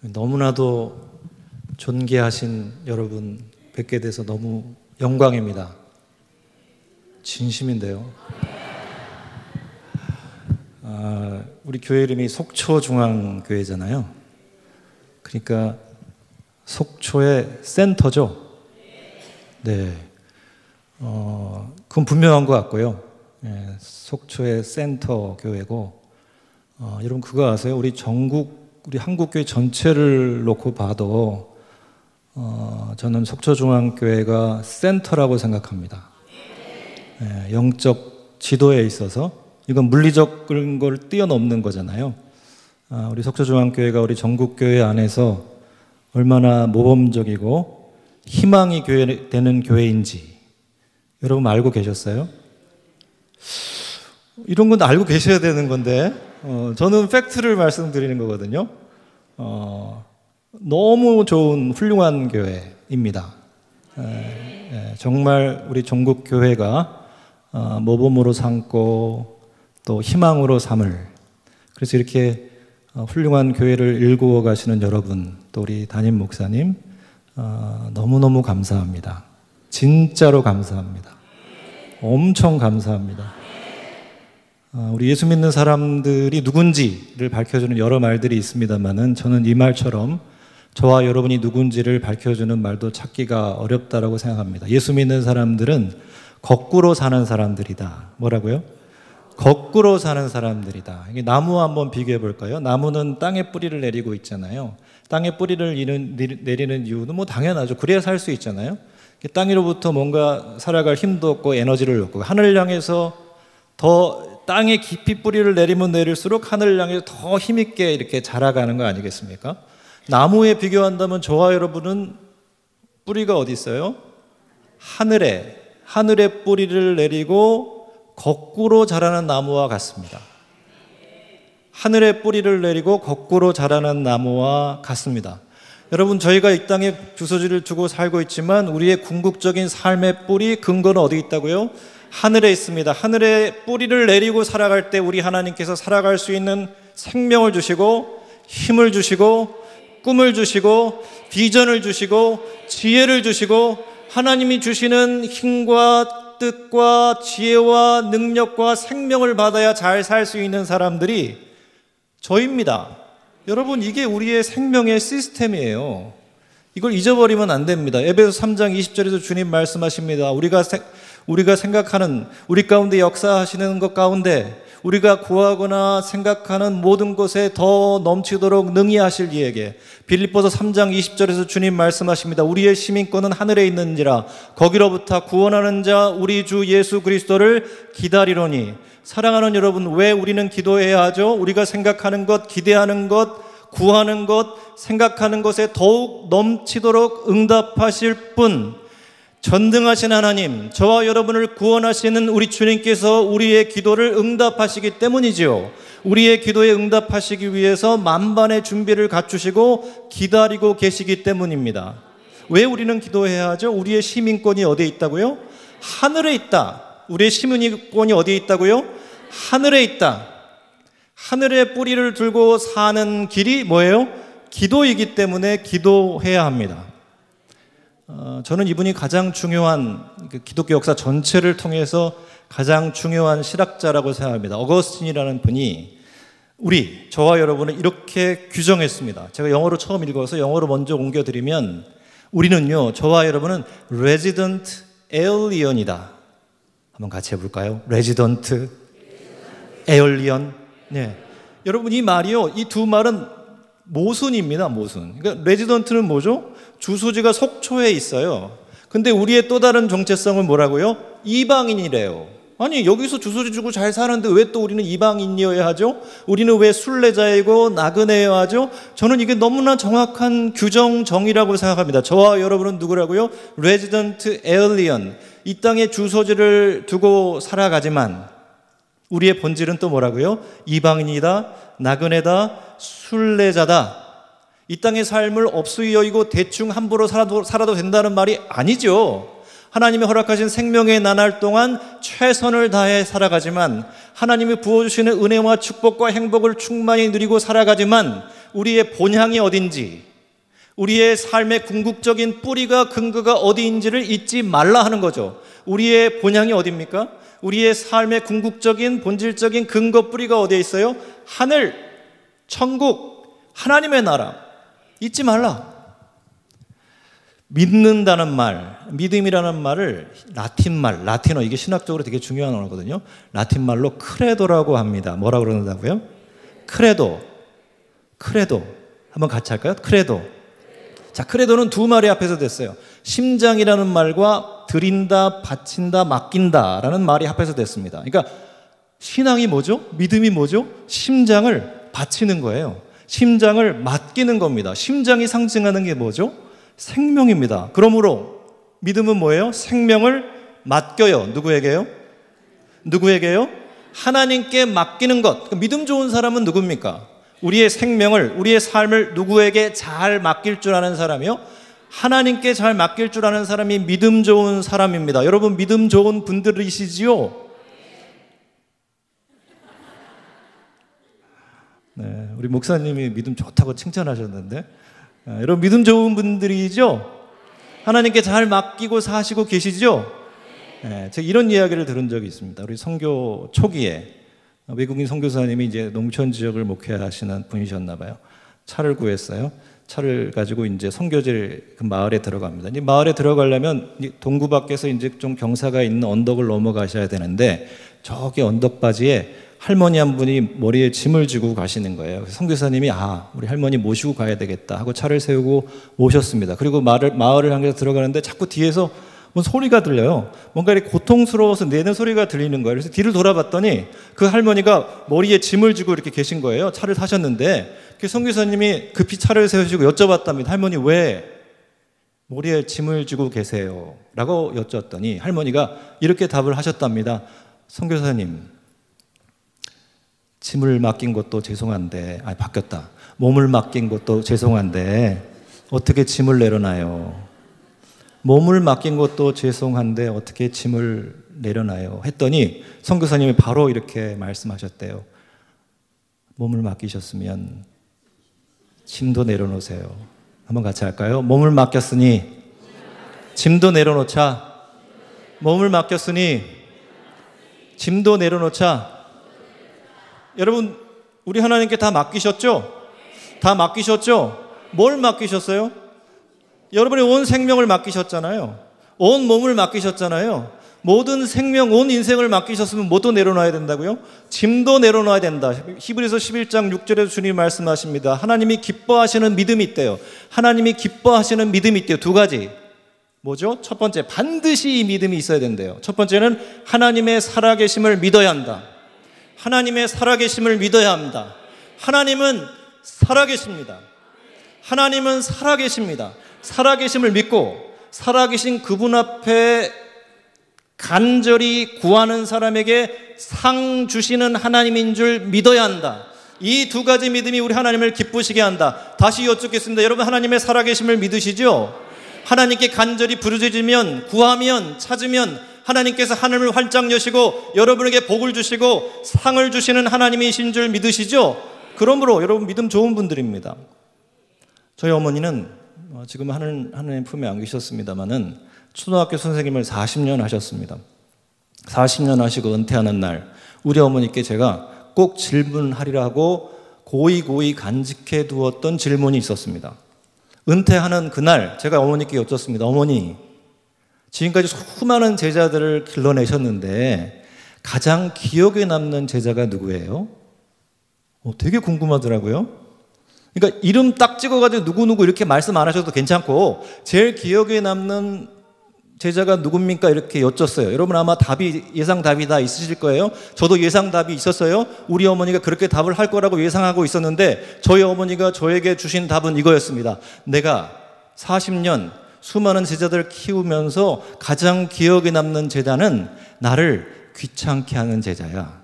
너무나도 존귀하신 여러분 뵙게 돼서 너무 영광입니다. 진심인데요. 우리 교회 이름이 속초중앙교회잖아요. 그러니까 속초의 센터죠. 네. 그건 분명한 것 같고요. 속초의 센터 교회고, 여러분 그거 아세요? 우리 한국교회 전체를 놓고 봐도 저는 속초중앙교회가 센터라고 생각합니다. 영적 지도에 있어서 이건 물리적인 걸 뛰어넘는 거잖아요. 우리 속초중앙교회가 우리 전국교회 안에서 얼마나 모범적이고 희망이 되는 교회인지 여러분 알고 계셨어요? 이런 건 알고 계셔야 되는 건데 저는 팩트를 말씀드리는 거거든요. 너무 좋은 훌륭한 교회입니다. 정말 우리 전국교회가 모범으로 삼고 또 희망으로 삼을, 그래서 이렇게 훌륭한 교회를 일구어 가시는 여러분, 또 우리 담임 목사님 너무너무 감사합니다. 진짜로 감사합니다. 엄청 감사합니다. 우리 예수 믿는 사람들이 누군지를 밝혀주는 여러 말들이 있습니다만은 저는 이 말처럼 저와 여러분이 누군지를 밝혀주는 말도 찾기가 어렵다라고 생각합니다. 예수 믿는 사람들은 거꾸로 사는 사람들이다. 뭐라고요? 거꾸로 사는 사람들이다. 이게 나무 한번 비교해 볼까요? 나무는 땅에 뿌리를 내리고 있잖아요. 땅에 뿌리를 내리는 이유는 뭐 당연하죠. 그래야 살 수 있잖아요. 땅으로부터 뭔가 살아갈 힘도 없고 에너지를 얻고, 하늘을 향해서 더 땅에 깊이 뿌리를 내리면 내릴수록 하늘을 향해서 더 힘있게 이렇게 자라가는 거 아니겠습니까? 나무에 비교한다면 저와 여러분은 뿌리가 어디 있어요? 하늘에 뿌리를 내리고 거꾸로 자라는 나무와 같습니다. 하늘에 뿌리를 내리고 거꾸로 자라는 나무와 같습니다. 여러분, 저희가 이 땅에 주소지를 두고 살고 있지만 우리의 궁극적인 삶의 뿌리, 근거는 어디 있다고요? 하늘에 있습니다. 하늘에 뿌리를 내리고 살아갈 때 우리 하나님께서 살아갈 수 있는 생명을 주시고 힘을 주시고 꿈을 주시고 비전을 주시고 지혜를 주시고, 하나님이 주시는 힘과 뜻과 지혜와 능력과 생명을 받아야 잘 살 수 있는 사람들이 저입니다. 여러분, 이게 우리의 생명의 시스템이에요. 이걸 잊어버리면 안 됩니다. 에베소 3장 20절에서 주님 말씀하십니다. 우리가 생각하는, 우리 가운데 역사하시는 것 가운데 우리가 구하거나 생각하는 모든 것에 더 넘치도록 능히 하실 이에게. 빌립보서 3장 20절에서 주님 말씀하십니다. 우리의 시민권은 하늘에 있는지라 거기로부터 구원하는 자 우리 주 예수 그리스도를 기다리노니. 사랑하는 여러분, 왜 우리는 기도해야 하죠? 우리가 생각하는 것, 기대하는 것, 구하는 것, 생각하는 것에 더욱 넘치도록 응답하실 분, 전능하신 하나님, 저와 여러분을 구원하시는 우리 주님께서 우리의 기도를 응답하시기 때문이지요. 우리의 기도에 응답하시기 위해서 만반의 준비를 갖추시고 기다리고 계시기 때문입니다. 왜 우리는 기도해야 하죠? 우리의 시민권이 어디에 있다고요? 하늘에 있다. 우리의 시민권이 어디에 있다고요? 하늘에 있다. 하늘에 뿌리를 들고 사는 길이 뭐예요? 기도이기 때문에 기도해야 합니다. 저는 이분이 가장 중요한, 기독교 역사 전체를 통해서 가장 중요한 실학자라고 생각합니다. 어거스틴이라는 분이 저와 여러분을 이렇게 규정했습니다. 제가 영어로 처음 읽어서 영어로 먼저 옮겨드리면, 우리는요, 저와 여러분은 resident alien이다. 한번 같이 해볼까요? resident alien. 네. 여러분, 이 말이요, 이 두 말은 모순입니다. 모순. 그러니까 레지던트는 뭐죠? 주소지가 속초에 있어요. 근데 우리의 또 다른 정체성은 뭐라고요? 이방인이래요. 아니, 여기서 주소지 주고 잘 사는데 왜 또 우리는 이방인이어야 하죠? 우리는 왜 순례자이고 나그네여야 하죠? 저는 이게 너무나 정확한 규정 정의라고 생각합니다. 저와 여러분은 누구라고요? resident alien. 이 땅에 주소지를 두고 살아가지만 우리의 본질은 또 뭐라고요? 이방인이다, 나그네다, 순례자다. 이 땅의 삶을 업수히 여기고 대충 함부로 살아도 된다는 말이 아니죠. 하나님이 허락하신 생명의 나날 동안 최선을 다해 살아가지만, 하나님이 부어주시는 은혜와 축복과 행복을 충만히 누리고 살아가지만, 우리의 본향이 어딘지, 우리의 삶의 궁극적인 뿌리가 근거가 어디인지를 잊지 말라 하는 거죠. 우리의 본향이 어디입니까? 우리의 삶의 궁극적인 본질적인 근거 뿌리가 어디에 있어요? 하늘, 천국, 하나님의 나라. 잊지 말라. 믿는다는 말, 믿음이라는 말을 라틴어, 이게 신학적으로 되게 중요한 언어거든요. 라틴 말로 크레도라고 합니다. 뭐라고 그러는다고요? 크레도. 한번 같이 할까요? 크레도. 자, 크레도는 두 말이 앞에서 됐어요. 심장이라는 말과 드린다, 바친다, 맡긴다라는 말이 합해서 됐습니다. 그러니까 신앙이 뭐죠? 믿음이 뭐죠? 심장을 바치는 거예요. 심장을 맡기는 겁니다. 심장이 상징하는 게 뭐죠? 생명입니다. 그러므로 믿음은 뭐예요? 생명을 맡겨요. 누구에게요? 하나님께 맡기는 것. 믿음 좋은 사람은 누굽니까? 우리의 생명을, 우리의 삶을 누구에게 잘 맡길 줄 아는 사람이요? 하나님께 잘 맡길 줄 아는 사람이 믿음 좋은 사람입니다. 여러분 믿음 좋은 분들이시지요? 네, 우리 목사님이 믿음 좋다고 칭찬하셨는데, 여러분 믿음 좋은 분들이죠? 하나님께 잘 맡기고 사시고 계시죠? 네, 제가 이런 이야기를 들은 적이 있습니다. 우리 선교 초기에 외국인 선교사님이 이제 농촌 지역을 목회하시는 분이셨나 봐요. 차를 구했어요. 차를 가지고 이제 선교지를 그 마을에 들어갑니다. 이 마을에 들어가려면 동구 밖에서 이제 좀 경사가 있는 언덕을 넘어가셔야 되는데, 저기 언덕바지에 할머니 한 분이 머리에 짐을 지고 가시는 거예요. 선교사님이 우리 할머니 모시고 가야 되겠다 하고 차를 세우고 모셨습니다. 그리고 마을을 향해서 들어가는데 자꾸 뒤에서 뭔 소리가 들려요. 뭔가 이렇게 고통스러워서 내는 소리가 들리는 거예요. 그래서 뒤를 돌아봤더니 그 할머니가 머리에 짐을 지고 이렇게 계신 거예요. 차를 타셨는데 그 선교사님이 급히 차를 세우시고 여쭤봤답니다. 할머니 왜 머리에 짐을 지고 계세요? 라고 여쭈었더니 할머니가 이렇게 답을 하셨답니다. 선교사님, 짐을 맡긴 것도 죄송한데, 바뀌었다. 몸을 맡긴 것도 죄송한데 어떻게 짐을 내려놔요? 몸을 맡긴 것도 죄송한데 어떻게 짐을 내려놔요? 했더니 선교사님이 바로 이렇게 말씀하셨대요. 몸을 맡기셨으면 짐도 내려놓으세요. 한번 같이 할까요? 몸을 맡겼으니 짐도 내려놓자. 몸을 맡겼으니 짐도 내려놓자. 여러분, 우리 하나님께 다 맡기셨죠? 다 맡기셨죠? 뭘 맡기셨어요? 여러분의 온 생명을 맡기셨잖아요. 온 몸을 맡기셨잖아요. 모든 생명, 온 인생을 맡기셨으면 뭐도 내려놔야 된다고요? 짐도 내려놔야 된다. 히브리서 11장 6절에서 주님이 말씀하십니다. 하나님이 기뻐하시는 믿음이 있대요. 하나님이 기뻐하시는 믿음이 있대요. 두 가지. 뭐죠? 첫 번째, 반드시 이 믿음이 있어야 된대요. 첫 번째는 하나님의 살아계심을 믿어야 한다. 하나님의 살아계심을 믿어야 합니다. 하나님은 살아계십니다. 하나님은 살아계십니다. 살아계심을 믿고 살아계신 그분 앞에 간절히 구하는 사람에게 상 주시는 하나님인 줄 믿어야 한다. 이 두 가지 믿음이 우리 하나님을 기쁘시게 한다. 다시 여쭙겠습니다. 여러분 하나님의 살아계심을 믿으시죠? 하나님께 간절히 부르짖으면, 구하면, 찾으면 하나님께서 하늘을 활짝 여시고 여러분에게 복을 주시고 상을 주시는 하나님이신 줄 믿으시죠? 그러므로 여러분 믿음 좋은 분들입니다. 저희 어머니는 지금 하나님 품에 안 계셨습니다마는 초등학교 선생님을 40년 하셨습니다. 40년 하시고 은퇴하는 날 우리 어머니께 제가 꼭 질문하리라고 고이 간직해 두었던 질문이 있었습니다. 은퇴하는 그날 제가 어머니께 여쭙습니다. 어머니, 지금까지 수많은 제자들을 길러내셨는데 가장 기억에 남는 제자가 누구예요? 되게 궁금하더라고요. 그러니까 이름 딱 찍어가지고 누구누구 이렇게 말씀 안 하셔도 괜찮고 제일 기억에 남는 제자가 누굽니까? 이렇게 여쭙어요. 여러분 아마 예상 답이 다 있으실 거예요. 저도 예상 답이 있었어요. 우리 어머니가 그렇게 답을 할 거라고 예상하고 있었는데 저희 어머니가 저에게 주신 답은 이거였습니다. 내가 40년 수많은 제자들을 키우면서 가장 기억에 남는 제자는 나를 귀찮게 하는 제자야.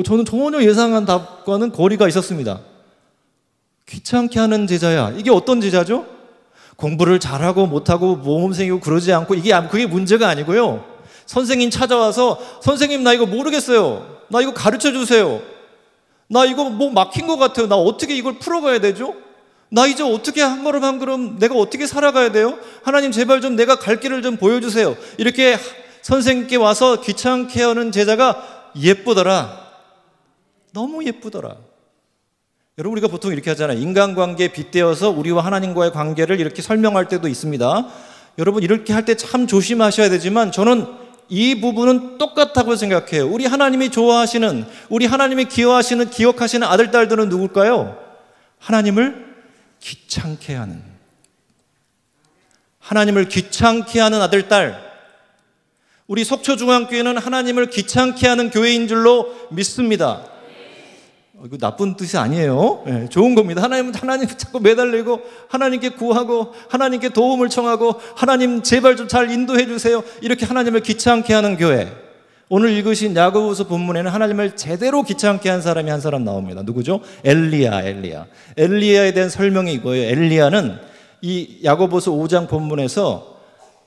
저는 전혀 예상한 답과는 거리가 있었습니다. 귀찮게 하는 제자야. 이게 어떤 제자죠? 공부를 잘하고 못하고 모범생이고 그러지 않고 그게 문제가 아니고요. 선생님 찾아와서 선생님 나 이거 모르겠어요. 나 이거 가르쳐 주세요. 나 이거 뭐 막힌 것 같아요. 나 어떻게 이걸 풀어가야 되죠? 나 이제 어떻게 한 걸음 한 걸음 내가 어떻게 살아가야 돼요? 하나님 제발 좀 내가 갈 길을 좀 보여주세요. 이렇게 선생님께 와서 귀찮게 하는 제자가 예쁘더라. 너무 예쁘더라. 여러분, 우리가 보통 이렇게 하잖아요. 인간관계에 빗대어서 우리와 하나님과의 관계를 이렇게 설명할 때도 있습니다. 여러분, 이렇게 할 때 참 조심하셔야 되지만 저는 이 부분은 똑같다고 생각해요. 우리 하나님이 좋아하시는, 우리 하나님이 기억하시는 아들, 딸들은 누굴까요? 하나님을 귀찮게 하는, 하나님을 귀찮게 하는 아들, 딸. 우리 속초중앙교회는 하나님을 귀찮게 하는 교회인 줄로 믿습니다. 이거 나쁜 뜻이 아니에요. 네, 좋은 겁니다. 하나님 자꾸 매달리고 하나님께 구하고 하나님께 도움을 청하고 하나님 제발 좀 잘 인도해 주세요. 이렇게 하나님을 귀찮게 하는 교회. 오늘 읽으신 야고보서 본문에는 하나님을 제대로 귀찮게 한 사람이 한 사람 나옵니다. 누구죠? 엘리야에 대한 설명이 이거예요. 엘리야는 이 야고보서 5장 본문에서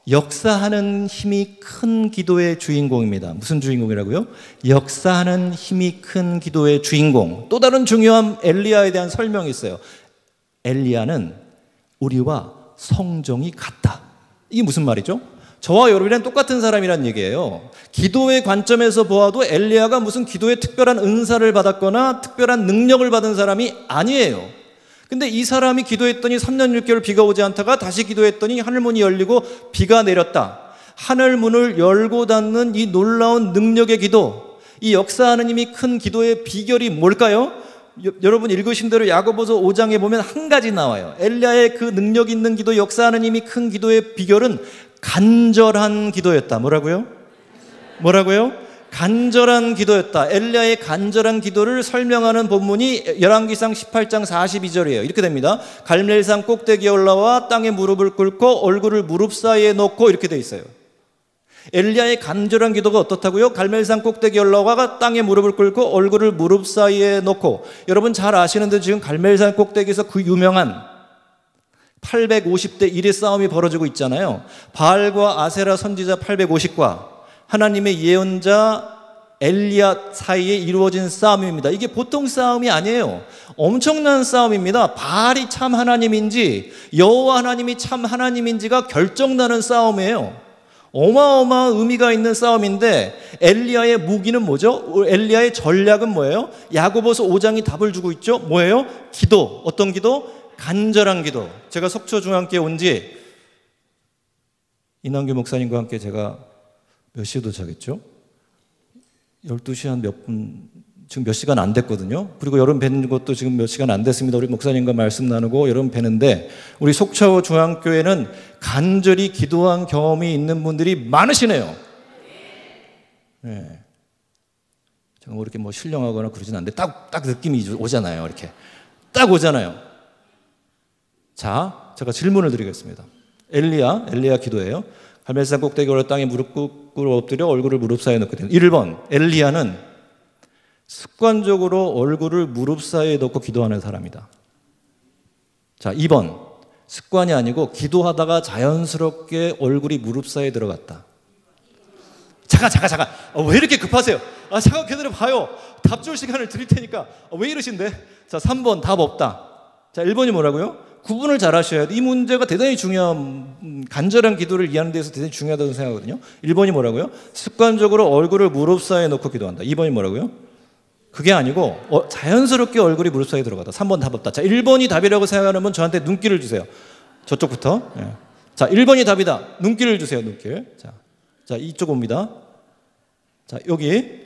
역사하는 힘이 큰 기도의 주인공입니다. 무슨 주인공이라고요? 역사하는 힘이 큰 기도의 주인공. 또 다른 중요한 엘리야에 대한 설명이 있어요. 엘리야는 우리와 성정이 같다. 이게 무슨 말이죠? 저와 여러분이랑 똑같은 사람이란 얘기예요. 기도의 관점에서 보아도 엘리야가 무슨 기도의 특별한 은사를 받았거나 특별한 능력을 받은 사람이 아니에요. 근데 이 사람이 기도했더니 3년 6개월 비가 오지 않다가 다시 기도했더니 하늘문이 열리고 비가 내렸다. 하늘문을 열고 닫는 이 놀라운 능력의 기도, 이 역사하는 힘이 큰 기도의 비결이 뭘까요? 여러분 읽으신 대로 야고보서 5장에 보면 한 가지 나와요. 엘리야의 그 능력 있는 기도, 역사하는 힘이 큰 기도의 비결은 간절한 기도였다. 뭐라고요? 간절한 기도였다. 엘리야의 간절한 기도를 설명하는 본문이 열왕기상 18장 42절이에요. 이렇게 됩니다. 갈멜산 꼭대기에 올라와 땅에 무릎을 꿇고 얼굴을 무릎 사이에 놓고 이렇게 돼 있어요. 엘리야의 간절한 기도가 어떻다고요? 갈멜산 꼭대기에 올라와 땅에 무릎을 꿇고 얼굴을 무릎 사이에 놓고. 여러분 잘 아시는데 지금 갈멜산 꼭대기에서 그 유명한 850대 1의 싸움이 벌어지고 있잖아요. 바알과 아세라 선지자 850과 하나님의 예언자 엘리야 사이에 이루어진 싸움입니다. 이게 보통 싸움이 아니에요. 엄청난 싸움입니다. 바알이 참 하나님인지 여호와 하나님이 참 하나님인지가 결정나는 싸움이에요. 어마어마한 의미가 있는 싸움인데 엘리야의 무기는 뭐죠? 엘리야의 전략은 뭐예요? 야고보서 5장이 답을 주고 있죠. 뭐예요? 기도. 어떤 기도? 간절한 기도. 제가 속초중앙교회 온 지 이남규 목사님과 함께 제가 몇 시에 도착했죠? 12시 한 몇 분, 지금 몇 시간 안 됐거든요. 그리고 여러분 뵈는 것도 지금 몇 시간 안 됐습니다. 우리 목사님과 말씀 나누고 여러분 뵈는데 우리 속초중앙교회는 간절히 기도한 경험이 있는 분들이 많으시네요. 네. 제가 뭐 이렇게 뭐 신령하거나 그러진 않는데 딱 느낌이 오잖아요. 이렇게 딱 오잖아요. 자, 제가 질문을 드리겠습니다. 엘리야 기도예요. 갈멜산 꼭대기 올라 땅에 무릎 꿇고 엎드려 얼굴을 무릎 사이에 넣게 됩니다. 1번, 엘리야는 습관적으로 얼굴을 무릎 사이에 넣고 기도하는 사람이다. 자, 2번, 습관이 아니고 기도하다가 자연스럽게 얼굴이 무릎 사이에 들어갔다. 잠깐. 왜 이렇게 급하세요? 잠깐 기다려봐요. 답 줄 시간을 드릴 테니까. 왜 이러신데? 자, 3번, 답 없다. 자, 1번이 뭐라고요? 구분을 잘 하셔야 돼요. 이 문제가 대단히 중요한, 간절한 기도를 이해하는 데서 대단히 중요하다고 생각하거든요. 1번이 뭐라고요? 습관적으로 얼굴을 무릎 사이에 놓고 기도한다. 2번이 뭐라고요? 그게 아니고 자연스럽게 얼굴이 무릎 사이에 들어가다. 3번 답 없다. 자, 1번이 답이라고 생각하는 분 저한테 눈길을 주세요. 저쪽부터. 네. 자, 1번이 답이다. 눈길을 주세요. 눈길. 자, 이쪽 옵니다. 자, 여기.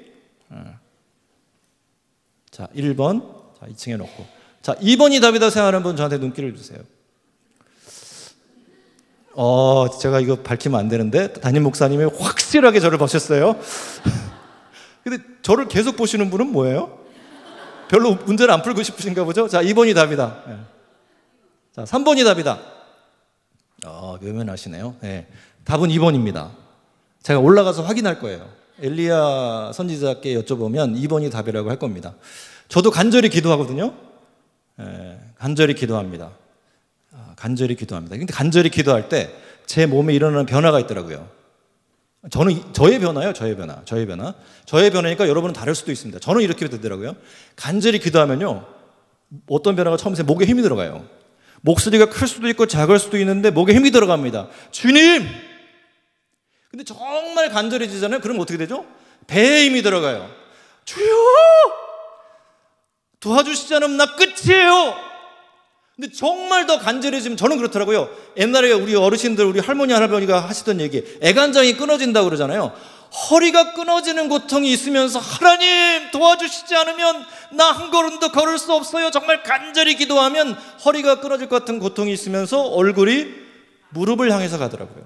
자, 1번. 자, 2층에 놓고. 자, 2번이 답이다 생각하는 분 저한테 눈길을 주세요. 제가 이거 밝히면 안 되는데 담임 목사님이 확실하게 저를 보셨어요. 근데 저를 계속 보시는 분은 뭐예요? 별로 문제를 안 풀고 싶으신가 보죠? 자, 2번이 답이다. 네. 자, 3번이 답이다. 외면하시네요. 네. 답은 2번입니다. 제가 올라가서 확인할 거예요. 엘리야 선지자께 여쭤보면 2번이 답이라고 할 겁니다. 저도 간절히 기도하거든요. 간절히 기도합니다. 근데 간절히 기도할 때 제 몸에 일어나는 변화가 있더라고요. 저는 저의 변화요, 저의 변화니까 여러분은 다를 수도 있습니다. 저는 이렇게 되더라고요. 간절히 기도하면요, 어떤 변화가 처음에 목에 힘이 들어가요. 목소리가 클 수도 있고 작을 수도 있는데 목에 힘이 들어갑니다. 주님! 근데 정말 간절해지잖아요. 그럼 어떻게 되죠? 배에 힘이 들어가요. 주여! 도와주시지 않으면 나 끝이에요! 근데 정말 더 간절해지면, 저는 그렇더라고요. 옛날에 우리 어르신들, 우리 할머니, 할아버지가 하시던 얘기, 애간장이 끊어진다고 그러잖아요. 허리가 끊어지는 고통이 있으면서 하나님 도와주시지 않으면 나 한 걸음도 걸을 수 없어요. 정말 간절히 기도하면 허리가 끊어질 것 같은 고통이 있으면서 얼굴이 무릎을 향해서 가더라고요.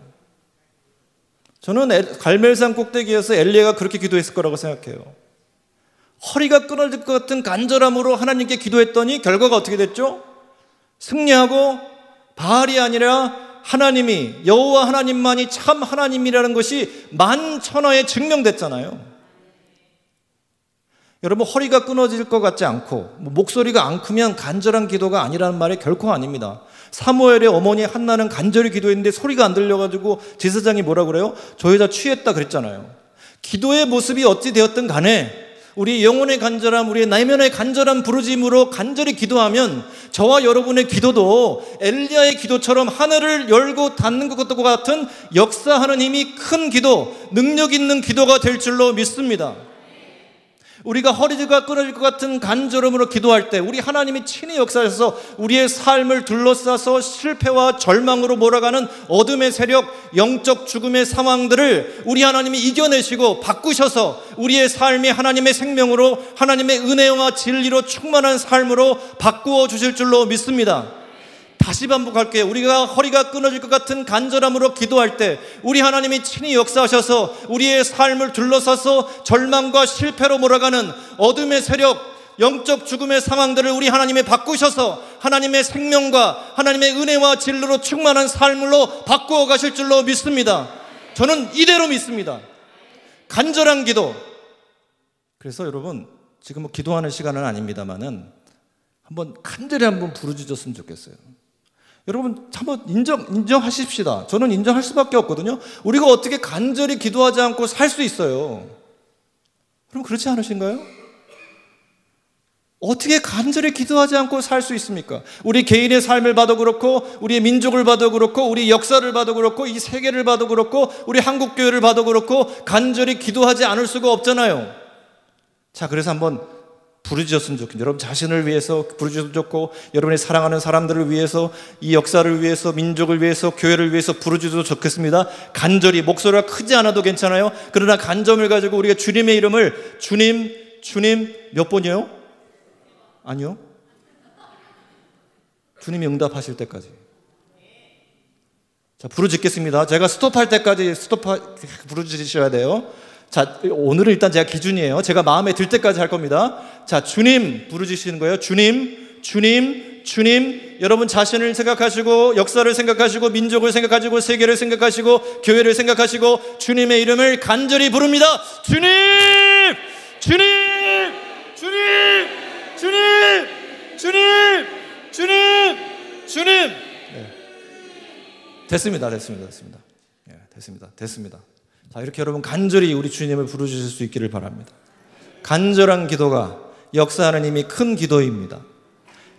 저는 갈멜산 꼭대기에서 엘리야가 그렇게 기도했을 거라고 생각해요. 허리가 끊어질 것 같은 간절함으로 하나님께 기도했더니 결과가 어떻게 됐죠? 승리하고 바알이 아니라 하나님이, 여호와 하나님만이 참 하나님이라는 것이 만천하에 증명됐잖아요. 여러분, 허리가 끊어질 것 같지 않고 목소리가 안 크면 간절한 기도가 아니라는 말이 결코 아닙니다. 사무엘의 어머니 한나는 간절히 기도했는데 소리가 안 들려가지고 제사장이 뭐라 그래요? 저 여자 취했다 그랬잖아요. 기도의 모습이 어찌 되었든 간에 우리 영혼의 간절함, 우리의 내면의 간절한 부르짐으로 간절히 기도하면 저와 여러분의 기도도 엘리야의 기도처럼 하늘을 열고 닫는 것과 같은 역사하는 힘이 큰 기도, 능력 있는 기도가 될 줄로 믿습니다. 우리가 허리가 끊어질 것 같은 간절함으로 기도할 때 우리 하나님이 친히 역사하셔서 우리의 삶을 둘러싸서 실패와 절망으로 몰아가는 어둠의 세력, 영적 죽음의 상황들을 우리 하나님이 이겨내시고 바꾸셔서 우리의 삶이 하나님의 생명으로, 하나님의 은혜와 진리로 충만한 삶으로 바꾸어 주실 줄로 믿습니다. 다시 반복할게요. 우리가 허리가 끊어질 것 같은 간절함으로 기도할 때 우리 하나님이 친히 역사하셔서 우리의 삶을 둘러싸서 절망과 실패로 몰아가는 어둠의 세력, 영적 죽음의 상황들을 우리 하나님이 바꾸셔서 하나님의 생명과 하나님의 은혜와 진리로 충만한 삶으로 바꾸어 가실 줄로 믿습니다. 저는 이대로 믿습니다. 간절한 기도. 그래서 여러분, 지금 뭐 기도하는 시간은 아닙니다만은 한번 간절히 한번 부르짖었으면 좋겠어요. 여러분 한번 인정하십시다. 저는 인정할 수밖에 없거든요. 우리가 어떻게 간절히 기도하지 않고 살 수 있어요? 그럼 그렇지 않으신가요? 어떻게 간절히 기도하지 않고 살 수 있습니까? 우리 개인의 삶을 봐도 그렇고, 우리의 민족을 봐도 그렇고, 우리 역사를 봐도 그렇고, 이 세계를 봐도 그렇고, 우리 한국교회를 봐도 그렇고, 간절히 기도하지 않을 수가 없잖아요. 자, 그래서 한번 부르짖었으면 좋겠습니다. 여러분 자신을 위해서 부르짖으면 좋고, 여러분이 사랑하는 사람들을 위해서, 이 역사를 위해서, 민족을 위해서, 교회를 위해서 부르짖어도 좋겠습니다. 간절히, 목소리가 크지 않아도 괜찮아요. 그러나 간절을 가지고 우리가 주님의 이름을 주님 몇 번이요? 아니요. 주님이 응답하실 때까지. 자, 부르짖겠습니다. 제가 스톱할 때까지 부르짖으셔야 돼요. 자, 오늘은 일단 제가 기준이에요. 제가 마음에 들 때까지 할 겁니다. 자, 주님 부르짖으시는 거예요. 주님. 여러분 자신을 생각하시고, 역사를 생각하시고, 민족을 생각하시고, 세계를 생각하시고, 교회를 생각하시고, 주님의 이름을 간절히 부릅니다. 주님. 네. 됐습니다. 자, 이렇게 여러분 간절히 우리 주님을 부르짖을 수 있기를 바랍니다. 간절한 기도가 역사하는 힘이 큰 기도입니다.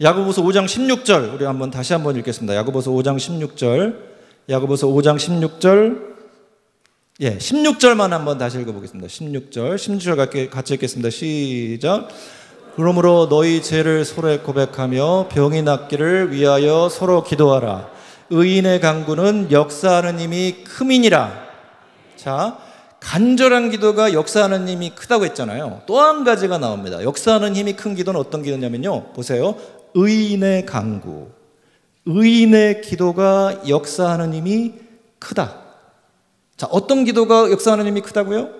야고보서 5장 16절 우리 다시 한번 읽겠습니다. 야고보서 5장 16절 16절만 한번 다시 읽어보겠습니다. 16절 같이 읽겠습니다. 시작. 그러므로 너희 죄를 서로에 고백하며 병이 낫기를 위하여 서로 기도하라. 의인의 간구는 역사하는 힘이 큼이니라. 자, 간절한 기도가 역사하는 힘이 크다고 했잖아요. 또 한 가지가 나옵니다. 역사하는 힘이 큰 기도는 어떤 기도냐면요, 보세요. 의인의 간구, 의인의 기도가 역사하는 힘이 크다. 자, 어떤 기도가 역사하는 힘이 크다고요?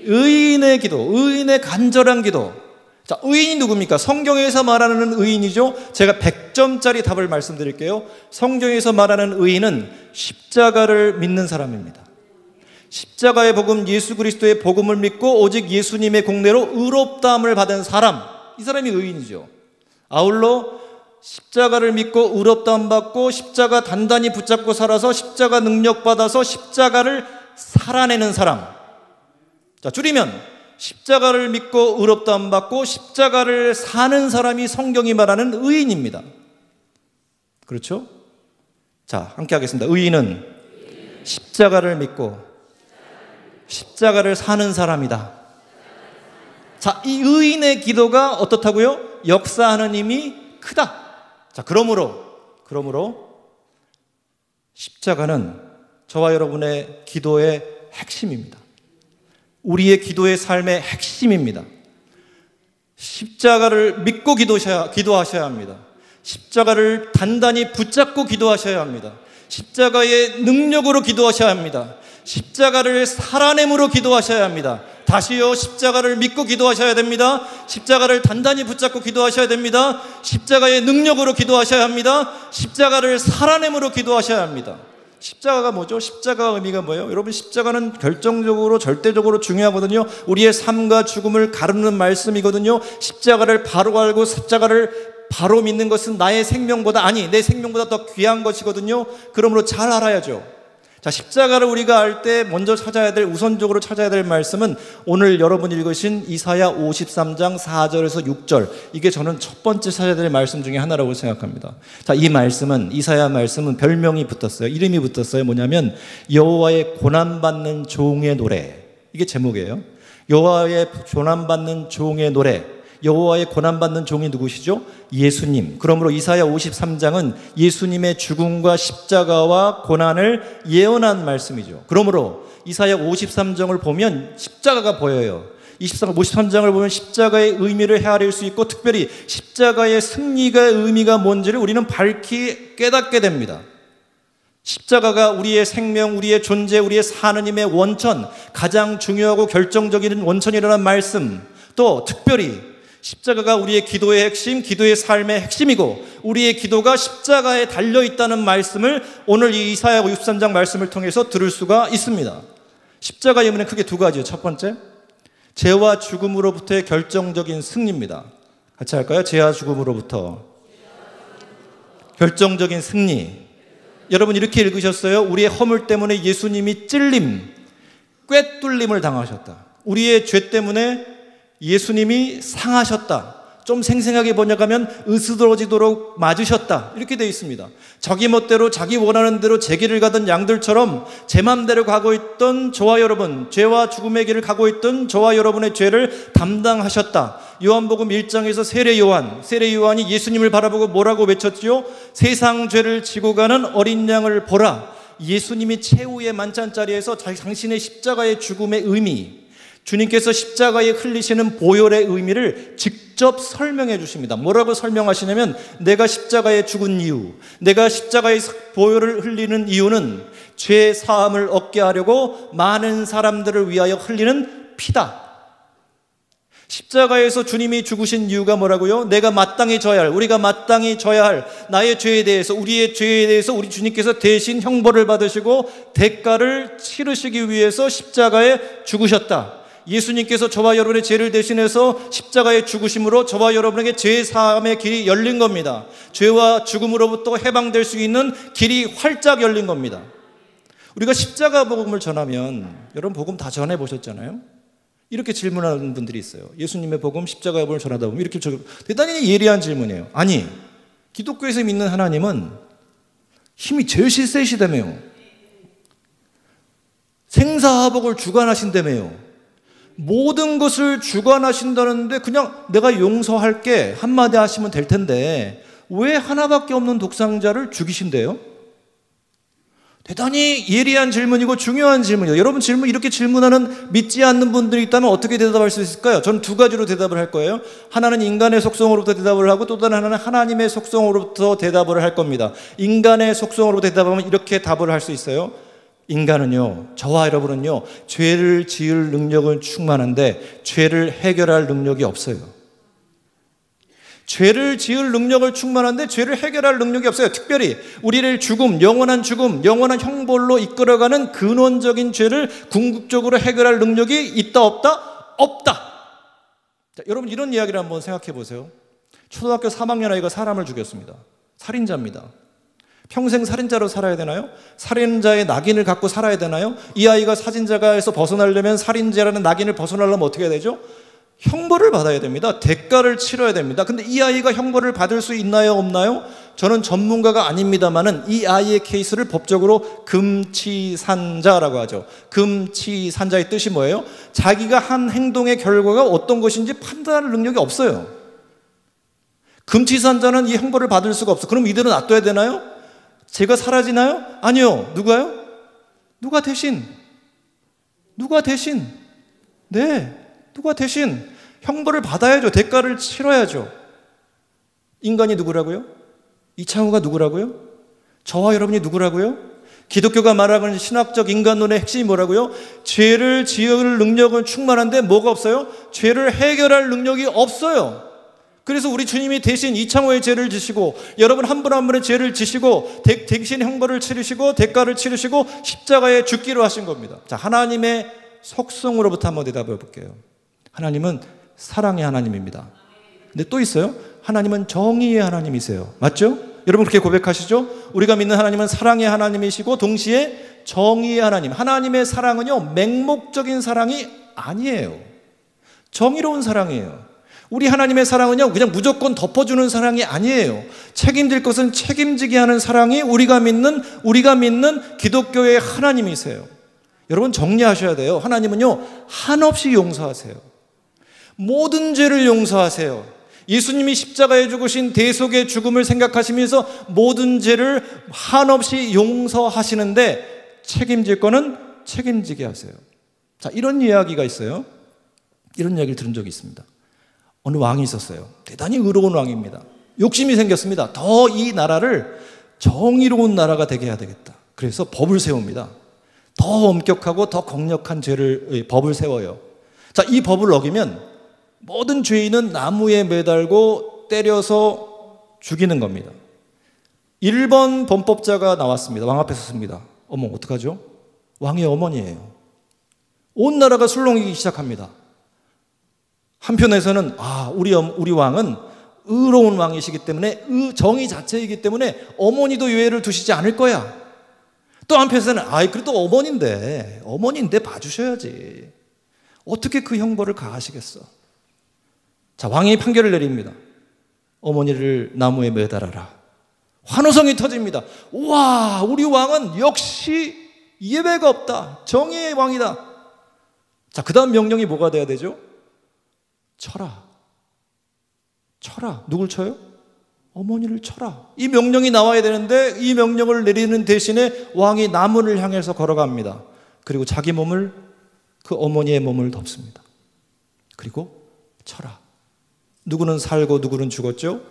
의인의 기도, 의인의 간절한 기도. 자, 의인이 누굽니까? 성경에서 말하는 의인이죠. 제가 100점짜리 답을 말씀드릴게요. 성경에서 말하는 의인은 십자가를 믿는 사람입니다. 십자가의 복음, 예수 그리스도의 복음을 믿고 오직 예수님의 공로로 의롭다함을 받은 사람, 이 사람이 의인이죠. 아울러 십자가를 믿고 의롭다함 받고 십자가 단단히 붙잡고 살아서 십자가 능력 받아서 십자가를 살아내는 사람. 자, 줄이면 십자가를 믿고 의롭다함 받고 십자가를 사는 사람이 성경이 말하는 의인입니다. 그렇죠? 자, 함께 하겠습니다. 의인은 십자가를 믿고 십자가를 사는 사람이다. 자, 이 의인의 기도가 어떻다고요? 역사하는 힘이 크다. 자, 그러므로 십자가는 저와 여러분의 기도의 핵심입니다. 우리의 기도의 삶의 핵심입니다. 십자가를 믿고 기도하셔야 합니다. 십자가를 단단히 붙잡고 기도하셔야 합니다. 십자가의 능력으로 기도하셔야 합니다. 십자가를 살아냄으로 기도하셔야 합니다. 다시요, 십자가를 믿고 기도하셔야 됩니다. 십자가를 단단히 붙잡고 기도하셔야 됩니다. 십자가의 능력으로 기도하셔야 합니다. 십자가를 살아냄으로 기도하셔야 합니다. 십자가가 뭐죠? 십자가 의미가 뭐예요? 여러분, 십자가는 결정적으로 절대적으로 중요하거든요. 우리의 삶과 죽음을 가르는 말씀이거든요. 십자가를 바로 알고 십자가를 바로 믿는 것은 나의 생명보다, 내 생명보다 더 귀한 것이거든요. 그러므로 잘 알아야죠. 자, 십자가를 우리가 알 때 먼저 우선적으로 찾아야 될 말씀은 오늘 여러분 읽으신 이사야 53장 4절에서 6절. 이게 저는 첫 번째 찾아야 될 말씀 중에 하나라고 생각합니다. 자, 이 말씀은, 이사야 말씀은 별명이 붙었어요. 이름이 붙었어요. 뭐냐면 여호와의 고난받는 종의 노래. 이게 제목이에요. 여호와의 고난받는 종의 노래. 여호와의 고난받는 종이 누구시죠? 예수님. 그러므로 이사야 53장은 예수님의 죽음과 십자가와 고난을 예언한 말씀이죠. 그러므로 이사야 53장을 보면 십자가가 보여요. 53장을 보면 십자가의 의미를 헤아릴 수 있고, 특별히 십자가의 승리의 의미가 뭔지를 우리는 밝히 깨닫게 됩니다. 십자가가 우리의 생명, 우리의 존재, 우리의 사는 힘의 원천, 가장 중요하고 결정적인 원천이라는 말씀, 또 특별히 십자가가 우리의 기도의 핵심, 기도의 삶의 핵심이고 우리의 기도가 십자가에 달려있다는 말씀을 오늘 이 이사야 53장 말씀을 통해서 들을 수가 있습니다. 십자가의 의미는 크게 두 가지요. 첫 번째, 죄와 죽음으로부터의 결정적인 승리입니다. 같이 할까요? 죄와 죽음으로부터 결정적인 승리. 여러분, 이렇게 읽으셨어요? 우리의 허물 때문에 예수님이 꿰뚫림을 당하셨다. 우리의 죄 때문에 예수님이 상하셨다. 좀 생생하게 번역하면 으스러지도록 맞으셨다. 이렇게 되어 있습니다. 자기 멋대로 자기 원하는 대로 제 길을 가던 양들처럼 제 맘대로 가고 있던 저와 여러분, 죄와 죽음의 길을 가고 있던 저와 여러분의 죄를 담당하셨다. 요한복음 1장에서 세례 요한이 예수님을 바라보고 뭐라고 외쳤지요? 세상 죄를 지고 가는 어린 양을 보라. 예수님이 최후의 만찬자리에서 당신의 십자가의 죽음의 의미, 주님께서 십자가에 흘리시는 보혈의 의미를 직접 설명해 주십니다. 뭐라고 설명하시냐면, 내가 십자가에 죽은 이유, 내가 십자가에 보혈을 흘리는 이유는 죄 사함을 얻게 하려고 많은 사람들을 위하여 흘리는 피다. 십자가에서 주님이 죽으신 이유가 뭐라고요? 우리가 마땅히 져야 할 나의 죄에 대해서, 우리의 죄에 대해서 우리 주님께서 대신 형벌을 받으시고 대가를 치르시기 위해서 십자가에 죽으셨다. 예수님께서 저와 여러분의 죄를 대신해서 십자가에 죽으심으로 저와 여러분에게 죄 사함의 길이 열린 겁니다. 죄와 죽음으로부터 해방될 수 있는 길이 활짝 열린 겁니다. 우리가 십자가 복음을 전하면, 여러분 복음 다 전해보셨잖아요? 이렇게 질문하는 분들이 있어요. 예수님의 복음, 십자가 복음을 전하다 보면 이렇게 대단히 예리한 질문이에요. 아니, 기독교에서 믿는 하나님은 힘이 제일 세시다며요. 생사화복을 주관하신다며요. 모든 것을 주관하신다는데 그냥 내가 용서할게 한마디 하시면 될 텐데 왜 하나밖에 없는 독생자를 죽이신대요? 대단히 예리한 질문이고 중요한 질문이에요. 여러분, 이렇게 질문하는 믿지 않는 분들이 있다면 어떻게 대답할 수 있을까요? 저는 두 가지로 대답을 할 거예요. 하나는 인간의 속성으로부터 대답을 하고, 또 다른 하나는 하나님의 속성으로부터 대답을 할 겁니다. 인간의 속성으로부터 대답하면 이렇게 답을 할 수 있어요. 인간은요, 저와 여러분은요, 죄를 지을 능력은 충만한데 죄를 해결할 능력이 없어요. 죄를 지을 능력을 충만한데 죄를 해결할 능력이 없어요. 특별히 우리를 영원한 형벌로 이끌어가는 근원적인 죄를 궁극적으로 해결할 능력이 있다 없다? 없다. 자, 여러분, 이런 이야기를 한번 생각해 보세요. 초등학교 3학년 아이가 사람을 죽였습니다. 살인자입니다. 평생 살인자로 살아야 되나요? 살인자의 낙인을 갖고 살아야 되나요? 이 아이가 살인자가에서 벗어나려면, 살인자라는 낙인을 벗어나려면 어떻게 해야 되죠? 형벌을 받아야 됩니다. 대가를 치러야 됩니다. 근데 이 아이가 형벌을 받을 수 있나요? 없나요? 저는 전문가가 아닙니다만은 이 아이의 케이스를 법적으로 금치산자라고 하죠. 금치산자의 뜻이 뭐예요? 자기가 한 행동의 결과가 어떤 것인지 판단할 능력이 없어요. 금치산자는 이 형벌을 받을 수가 없어. 그럼 이대로 놔둬야 되나요? 죄가 사라지나요? 아니요. 누가요? 누가 대신? 네. 누가 대신 형벌을 받아야죠. 대가를 치러야죠. 인간이 누구라고요? 이창호가 누구라고요? 저와 여러분이 누구라고요? 기독교가 말하는 신학적 인간론의 핵심이 뭐라고요? 죄를 지을 능력은 충만한데 뭐가 없어요? 죄를 해결할 능력이 없어요. 그래서 우리 주님이 대신 이창호의 죄를 지시고, 여러분 한 분 한 분의 죄를 지시고, 대신 형벌을 치르시고 대가를 치르시고 십자가에 죽기로 하신 겁니다. 자, 하나님의 속성으로부터 한번 대답해 볼게요. 하나님은 사랑의 하나님입니다. 근데 또 있어요. 하나님은 정의의 하나님이세요. 맞죠? 여러분 그렇게 고백하시죠? 우리가 믿는 하나님은 사랑의 하나님이시고 동시에 정의의 하나님. 하나님의 사랑은요, 맹목적인 사랑이 아니에요. 정의로운 사랑이에요. 우리 하나님의 사랑은요, 그냥 무조건 덮어주는 사랑이 아니에요. 책임질 것은 책임지게 하는 사랑이 우리가 믿는 기독교의 하나님이세요. 여러분 정리하셔야 돼요. 하나님은요, 한없이 용서하세요. 모든 죄를 용서하세요. 예수님이 십자가에 죽으신 대속의 죽음을 생각하시면서 모든 죄를 한없이 용서하시는데 책임질 거는 책임지게 하세요. 자, 이런 이야기가 있어요. 이런 이야기를 들은 적이 있습니다. 어느 왕이 있었어요. 대단히 의로운 왕입니다. 욕심이 생겼습니다. 더 이 나라를 정의로운 나라가 되게 해야 되겠다. 그래서 법을 세웁니다. 더 엄격하고 더 강력한 법을 세워요. 자, 이 법을 어기면 모든 죄인은 나무에 매달고 때려서 죽이는 겁니다. 1번 범법자가 나왔습니다. 왕 앞에 섰습니다. 어머, 어떡하죠? 왕의 어머니예요. 온 나라가 술렁이기 시작합니다. 한편에서는 우리 왕은 의로운 왕이시기 때문에 정의 자체이기 때문에 어머니도 유예를 두시지 않을 거야. 또 한편에서는 그래도 어머니인데 봐주셔야지. 어떻게 그 형벌을 가하시겠어? 자, 왕이 판결을 내립니다. 어머니를 나무에 매달아라. 환호성이 터집니다. 우와, 우리 왕은 역시 예외가 없다. 정의의 왕이다. 자, 그 다음 명령이 뭐가 돼야 되죠? 쳐라. 누굴 쳐요? 어머니를 쳐라. 이 명령이 나와야 되는데 이 명령을 내리는 대신에 왕이 나무를 향해서 걸어갑니다. 그리고 자기 몸을, 그 어머니의 몸을 덮습니다. 그리고 쳐라. 누구는 살고 누구는 죽었죠?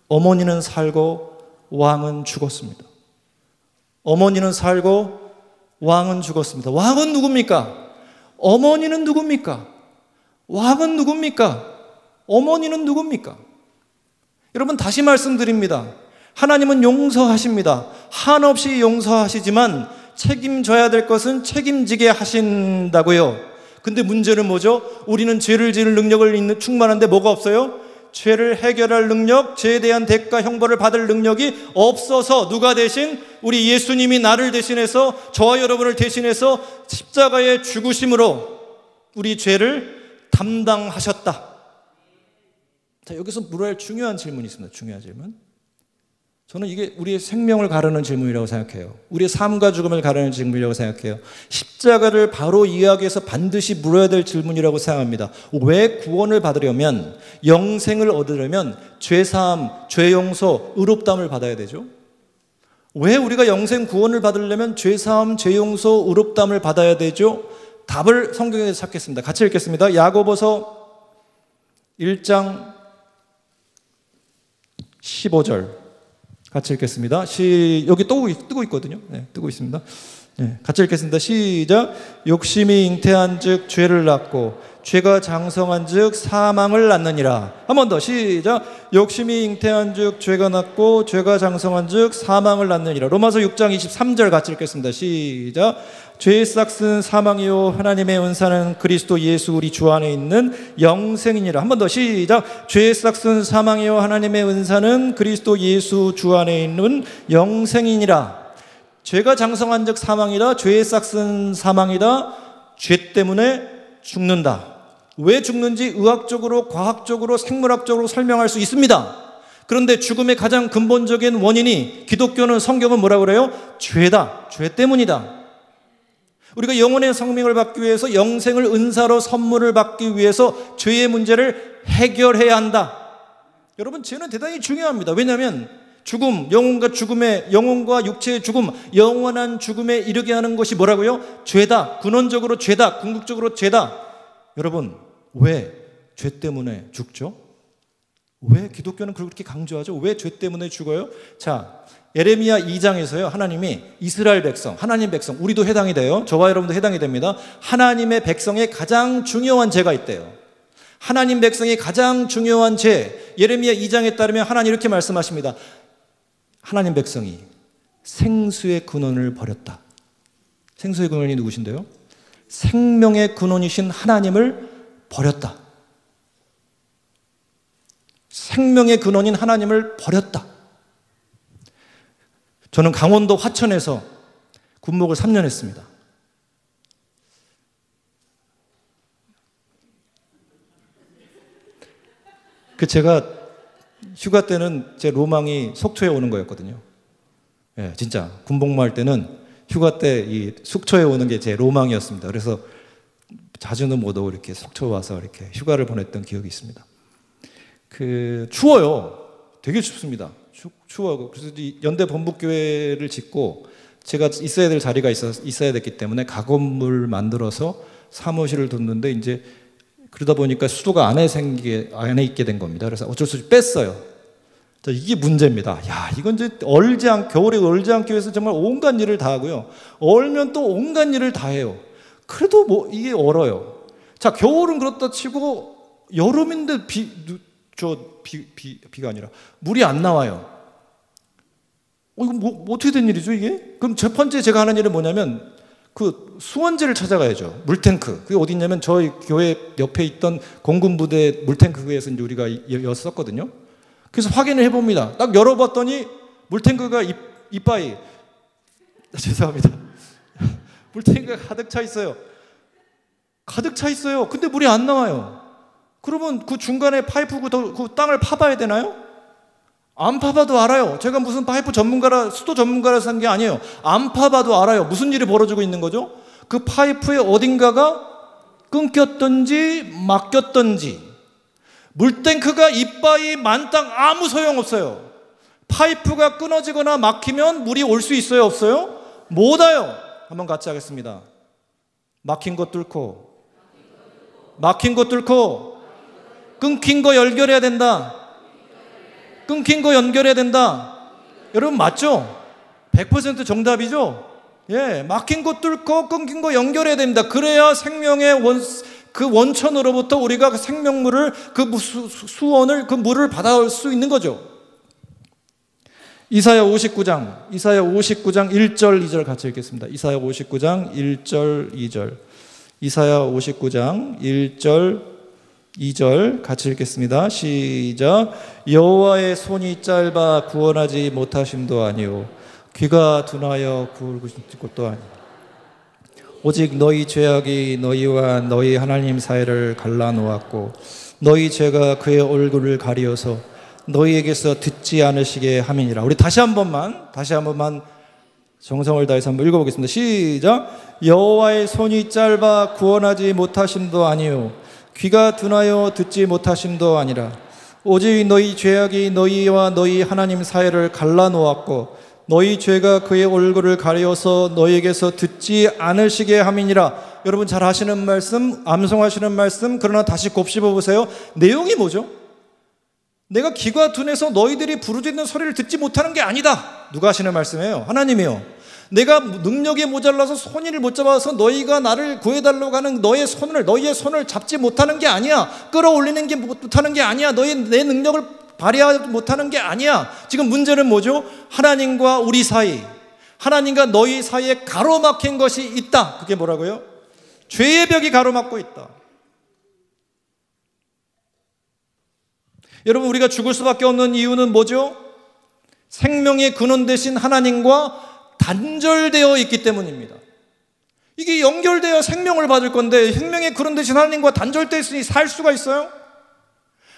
어머니는 살고 왕은 죽었습니다. 어머니는 살고 왕은 죽었습니다. 왕은 누굽니까? 어머니는 누굽니까? 왕은 누굽니까? 어머니는 누굽니까? 여러분 다시 말씀드립니다. 하나님은 용서하십니다. 한없이 용서하시지만 책임져야 될 것은 책임지게 하신다고요. 근데 문제는 뭐죠? 우리는 죄를 지을 능력을 충만한데 뭐가 없어요? 죄를 해결할 능력, 죄에 대한 대가 형벌을 받을 능력이 없어서 누가 대신? 우리 예수님이 나를 대신해서, 저와 여러분을 대신해서 십자가의 죽으심으로 우리 죄를 담당하셨다. 자, 여기서 물어야 할 중요한 질문이 있습니다. 중요한 질문. 저는 이게 우리의 생명을 가르는 질문이라고 생각해요. 우리의 삶과 죽음을 가르는 질문이라고 생각해요. 십자가를 바로 이야기해서 반드시 물어야 될 질문이라고 생각합니다. 왜 구원을 받으려면, 영생을 얻으려면 죄사함, 죄용서, 의롭다함을 받아야 되죠? 왜 우리가 영생 구원을 받으려면 죄사함, 죄용서, 의롭다함을 받아야 되죠? 답을 성경에서 찾겠습니다. 같이 읽겠습니다. 야고보서 1장 15절 같이 읽겠습니다. 여기 뜨고 있거든요. 네, 뜨고 있습니다. 네, 같이 읽겠습니다. 시작. 욕심이 잉태한 즉 죄를 낳고 죄가 장성한 즉 사망을 낳느니라. 한 번 더 시작. 욕심이 잉태한 즉 죄가 낳고 죄가 장성한 즉 사망을 낳느니라. 로마서 6장 23절 같이 읽겠습니다. 시작. 죄의 싹은 사망이요 하나님의 은사는 그리스도 예수 우리 주 안에 있는 영생이니라. 한 번 더 시작. 죄의 싹은 사망이요 하나님의 은사는 그리스도 예수 주 안에 있는 영생이니라. 죄가 장성한 즉 사망이다. 죄의 싹은 사망이다. 죄 때문에 죽는다. 왜 죽는지 의학적으로, 과학적으로, 생물학적으로 설명할 수 있습니다. 그런데 죽음의 가장 근본적인 원인이 기독교는, 성경은 뭐라고 그래요? 죄다. 죄 때문이다. 우리가 영혼의 생명을 받기 위해서, 영생을 은사로 선물을 받기 위해서 죄의 문제를 해결해야 한다. 여러분, 죄는 대단히 중요합니다. 왜냐하면 죽음, 영혼과 육체의 죽음, 영원한 죽음에 이르게 하는 것이 뭐라고요? 죄다. 근원적으로 죄다. 궁극적으로 죄다. 여러분, 왜 죄 때문에 죽죠? 왜 기독교는 그렇게 강조하죠? 왜 죄 때문에 죽어요? 자, 예레미야 2장에서요, 하나님이 이스라엘 백성, 하나님 백성, 우리도 해당이 돼요. 저와 여러분도 해당이 됩니다. 하나님의 백성의 가장 중요한 죄가 있대요. 하나님 백성의 가장 중요한 죄, 예레미야 2장에 따르면 하나님 이렇게 말씀하십니다. 하나님 백성이 생수의 근원을 버렸다. 생수의 근원이 누구신데요? 생명의 근원이신 하나님을 버렸다. 생명의 근원인 하나님을 버렸다. 저는 강원도 화천에서 군목을 3년 했습니다. 제가 휴가 때는 제 로망이 속초에 오는 거였거든요. 예, 진짜 군복무 할 때는 휴가 때 이 속초에 오는 게 제 로망이었습니다. 그래서 자주는 못 오고 이렇게 속초 와서 이렇게 휴가를 보냈던 기억이 있습니다. 추워요. 되게 춥습니다. 추워요. 그래서 연대 본부교회를 짓고 제가 있어야 될 자리가 있어야 됐기 때문에 가건물 만들어서 사무실을 뒀는데 이제 그러다 보니까 수도가 안에 있게 된 겁니다. 그래서 어쩔 수 없이 뺐어요. 자, 이게 문제입니다. 야, 이건 이제 겨울에 얼지 않기 위해서 정말 온갖 일을 다 하고요. 얼면 또 온갖 일을 다 해요. 그래도 이게 얼어요. 자, 겨울은 그렇다 치고 여름인데 비가 아니라 물이 안 나와요. 이거 어떻게 된 일이죠, 이게? 그럼 첫 번째 제가 하는 일은 뭐냐면 수원지를 찾아가야죠. 물탱크. 그게 어디 있냐면 저희 교회 옆에 있던 공군부대 물탱크에서 이제 우리가 였었거든요. 그래서 확인을 해봅니다. 딱 열어봤더니 물탱크가 이빠이 죄송합니다. 물탱크가 가득 차 있어요. 가득 차 있어요. 근데 물이 안 나와요. 그러면 그 중간에 파이프 그 땅을 파봐야 되나요? 안 파봐도 알아요. 제가 무슨 파이프 수도 전문가라서 한 게 아니에요. 안 파봐도 알아요. 무슨 일이 벌어지고 있는 거죠? 그 파이프의 어딘가가 끊겼던지 막혔던지. 물탱크가 이빠이 만땅 아무 소용없어요. 파이프가 끊어지거나 막히면 물이 올 수 있어요? 없어요? 못 와요. 한번 같이 하겠습니다. 막힌 거 뚫고 끊긴 거 연결해야 된다. 끊긴 거 연결해야 된다. 여러분 맞죠? 100% 정답이죠? 예, 막힌 거 뚫고 끊긴 거 연결해야 됩니다. 그래야 생명의 원천으로부터 우리가 그 생명물을, 수원을, 물을 받아올 수 있는 거죠. 이사야 59장 1절 2절 같이 읽겠습니다. 이사야 59장 1절 2절. 이사야 59장 1절 2절 같이 읽겠습니다. 시작. 여호와의 손이 짧아 구원하지 못하심도 아니요 귀가 둔하여 구울구신 것도 아니요 오직 너희 죄악이 너희와 너희 하나님 사이를 갈라놓았고 너희 죄가 그의 얼굴을 가리어서 너희에게서 듣지 않으시게 함이니라. 우리 다시 한 번만 정성을 다해서 한번 읽어보겠습니다. 시작. 여호와의 손이 짧아 구원하지 못하심도 아니요 귀가 둔하여 듣지 못하심도 아니라 오직 너희 죄악이 너희와 너희 하나님 사이를 갈라놓았고 너희 죄가 그의 얼굴을 가려서 너희에게서 듣지 않으시게 함이니라. 여러분 잘 아시는 말씀, 암송하시는 말씀. 그러나 다시 곱씹어 보세요. 내용이 뭐죠? 내가 귀가 둔해서 너희들이 부르짖는 소리를 듣지 못하는 게 아니다. 누가 하시는 말씀이에요? 하나님이요. 내가 능력이 모자라서 손을 못 잡아서 너희가 나를 구해달라고 하는 너희의 손을 잡지 못하는 게 아니야. 끌어올리는 게 못하는 게 아니야. 내 능력을 발휘하지 못하는 게 아니야. 지금 문제는 뭐죠? 하나님과 우리 사이, 하나님과 너희 사이에 가로막힌 것이 있다. 그게 뭐라고요? 죄의 벽이 가로막고 있다. 여러분, 우리가 죽을 수밖에 없는 이유는 뭐죠? 생명의 근원 되신 하나님과 단절되어 있기 때문입니다. 이게 연결되어 생명을 받을 건데 생명의 근원 되신 하나님과 단절되어 있으니 살 수가 있어요?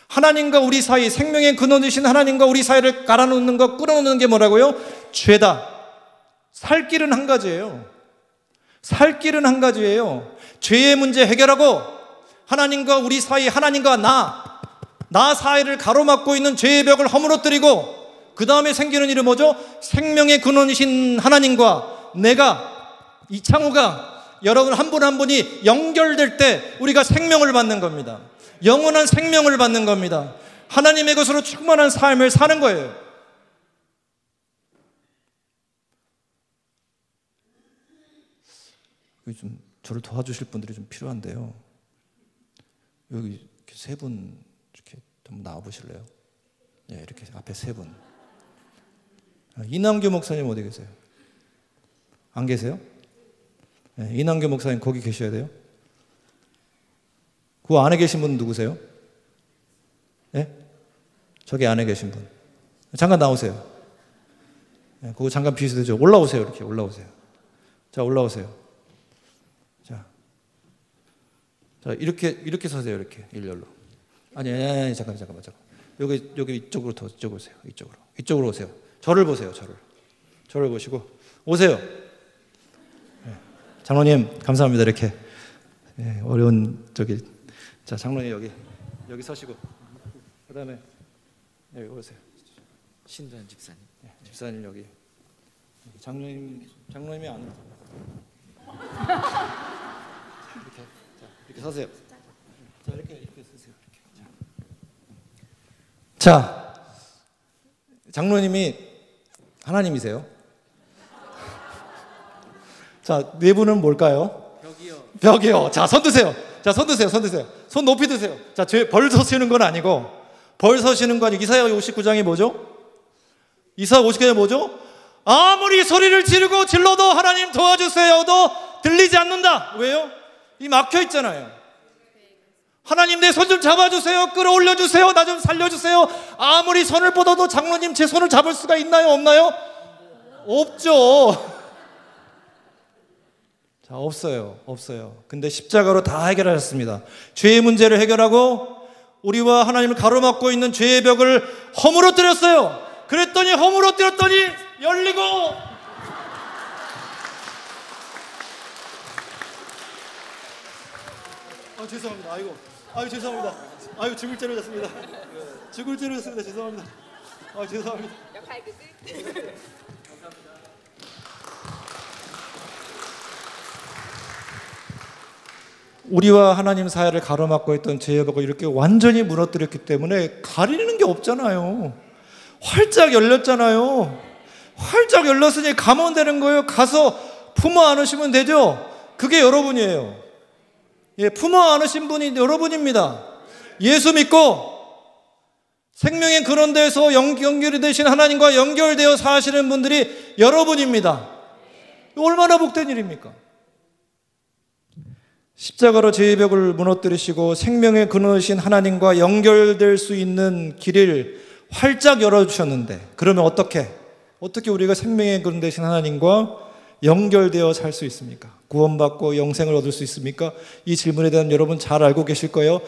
하나님과 우리 사이, 생명의 근원 되신 하나님과 우리 사이를 깔아놓는 것, 끊어놓는 게 뭐라고요? 죄다. 살 길은 한 가지예요. 살 길은 한 가지예요. 죄의 문제 해결하고 하나님과 우리 사이, 하나님과 나 사이를 가로막고 있는 죄의 벽을 허물어뜨리고 그 다음에 생기는 일은 뭐죠? 생명의 근원이신 하나님과 내가, 이창호가, 여러분 한 분 한 분이 연결될 때 우리가 생명을 받는 겁니다. 영원한 생명을 받는 겁니다. 하나님의 것으로 충만한 삶을 사는 거예요. 좀 저를 도와주실 분들이 좀 필요한데요. 여기 세 분 이렇게 좀 나와 보실래요? 네, 이렇게 앞에 세 분. 이남규 목사님 어디 계세요? 안 계세요? 네, 이남규 목사님 거기 계셔야 돼요. 그 안에 계신 분 누구세요? 네? 저기 안에 계신 분. 잠깐 나오세요. 네, 그거 잠깐 비우세요. 올라오세요. 이렇게 올라오세요. 자, 올라오세요. 자, 이렇게 서세요. 이렇게 일렬로. 아니, 잠깐만. 여기 이쪽으로 오세요. 이쪽으로 오세요. 저를 보세요. 저를 보시고 오세요. 네. 장로님 감사합니다. 이렇게 네, 어려운 자, 장로님 여기 서시고 그다음에 여기 오세요. 신도현 집사님. 네, 집사님 여기. 장로님이 안 이렇게 서세요. 자, 이렇게 서세요. 자, 장로님이 하나님이세요. 자, 네 분은 뭘까요? 벽이요. 자, 손 드세요. 손 높이 드세요. 자, 벌 서시는 건 아니고, 이사야 59장이 뭐죠? 이사야 59장이 뭐죠? 아무리 소리를 지르고 질러도 하나님 도와주세요도 들리지 않는다. 왜요? 이 막혀 있잖아요. 하나님 내 손 좀 잡아주세요. 끌어올려주세요. 나 좀 살려주세요. 아무리 손을 뻗어도 장로님 제 손을 잡을 수가 있나요? 없나요? 없죠. 자, 없어요. 근데 십자가로 다 해결하셨습니다. 죄의 문제를 해결하고 우리와 하나님을 가로막고 있는 죄의 벽을 허물어뜨렸어요. 그랬더니 허물어뜨렸더니 열리고 죄송합니다. 죄송합니다. 죽을 죄를 졌습니다. 죄송합니다. 죄송합니다. 우리와 하나님 사이를 가로막고 있던 죄의 벽을 이렇게 완전히 무너뜨렸기 때문에 가리는 게 없잖아요. 활짝 열렸잖아요. 활짝 열렸으니 가면 되는 거예요. 가서 품어 안으시면 되죠. 그게 여러분이에요. 예, 품어 안으신 분이 여러분입니다. 예수 믿고 생명의 근원 데에서 연결이 되신 하나님과 연결되어 사시는 분들이 여러분입니다. 얼마나 복된 일입니까? 십자가로 죄의 벽을 무너뜨리시고 생명의 근원이신 하나님과 연결될 수 있는 길을 활짝 열어주셨는데, 그러면 어떻게 우리가 생명의 근원 되신 하나님과 연결되어 살 수 있습니까? 구원받고 영생을 얻을 수 있습니까? 이 질문에 대한 여러분 잘 알고 계실 거예요.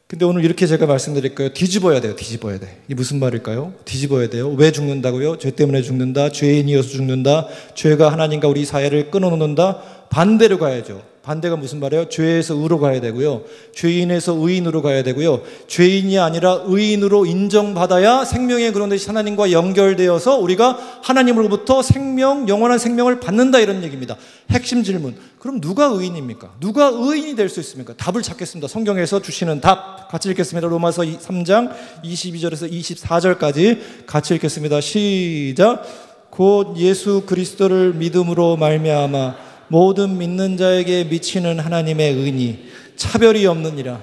근데 오늘 이렇게 제가 말씀드릴 거예요. 뒤집어야 돼요. 이게 무슨 말일까요? 뒤집어야 돼요. 왜 죽는다고요? 죄 때문에 죽는다. 죄인이어서 죽는다. 죄가 하나님과 우리 사이를 끊어놓는다. 반대로 가야죠. 반대가 무슨 말이에요? 죄에서 의로 가야 되고요. 죄인에서 의인으로 가야 되고요. 죄인이 아니라 의인으로 인정받아야 생명의 근원 되신 하나님과 연결되어서 우리가 하나님으로부터 영원한 생명을 받는다, 이런 얘기입니다. 핵심 질문. 그럼 누가 의인입니까? 누가 의인이 될 수 있습니까? 답을 찾겠습니다. 성경에서 주시는 답 같이 읽겠습니다. 로마서 3장 22절에서 24절까지 같이 읽겠습니다. 시작. 곧 예수 그리스도를 믿음으로 말미암아 모든 믿는 자에게 미치는 하나님의 의니 차별이 없느니라.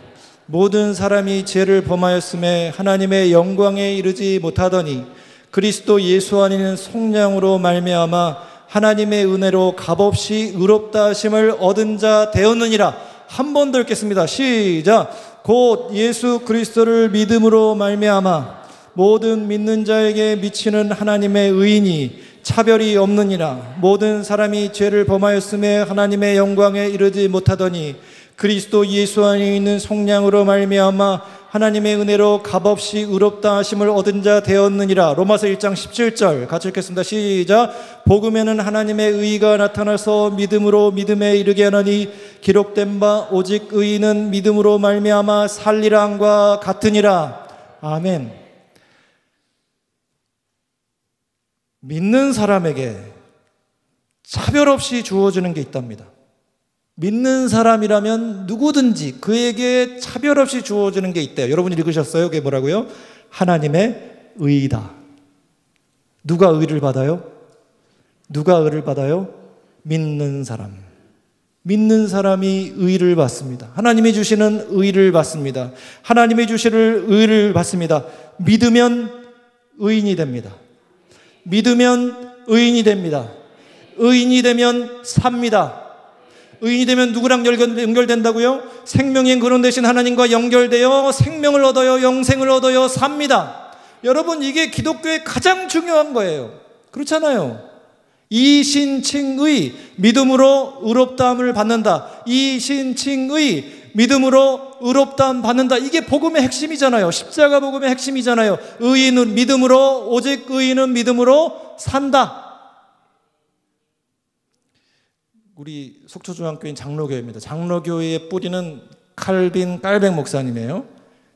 모든 사람이 죄를 범하였음에 하나님의 영광에 이르지 못하더니 그리스도 예수 안에는 속량으로 말미암아 하나님의 은혜로 값없이 의롭다 하심을 얻은 자 되었느니라. 한 번 더 읽겠습니다. 시작. 곧 예수 그리스도를 믿음으로 말미암아 모든 믿는 자에게 미치는 하나님의 의인이 차별이 없느니라. 모든 사람이 죄를 범하였음에 하나님의 영광에 이르지 못하더니 그리스도 예수 안에 있는 속량으로 말미암아 하나님의 은혜로 값없이 의롭다 하심을 얻은 자 되었느니라. 로마서 1장 17절 같이 읽겠습니다. 시작. 복음에는 하나님의 의가 나타나서 믿음으로 믿음에 이르게 하나니 기록된 바 오직 의인은 믿음으로 말미암아 살리라 함과 같으니라. 아멘. 믿는 사람에게 차별 없이 주어지는 게 있답니다. 믿는 사람이라면 누구든지 그에게 차별 없이 주어지는 게 있대요. 여러분이 읽으셨어요? 그게 뭐라고요? 하나님의 의이다. 누가 의를 받아요? 누가 의를 받아요? 믿는 사람. 믿는 사람이 의를 받습니다. 하나님이 주시는 의를 받습니다. 하나님이 주시는 의를 받습니다. 믿으면 의인이 됩니다. 믿으면 의인이 됩니다. 의인이 되면 삽니다. 의인이 되면 누구랑 연결된다고요? 생명인 근원 되신 하나님과 연결되어 생명을 얻어요. 영생을 얻어요. 삽니다. 여러분, 이게 기독교의 가장 중요한 거예요. 그렇잖아요. 이신칭의, 믿음으로 의롭다함을 받는다. 이신칭의, 믿음으로 의롭다함 받는다. 이게 복음의 핵심이잖아요. 십자가 복음의 핵심이잖아요. 의인은 믿음으로, 오직 의인은 믿음으로 산다. 우리 속초중앙교회는 장로교회입니다. 장로교회의 뿌리는 칼빈 깔백 목사님이에요.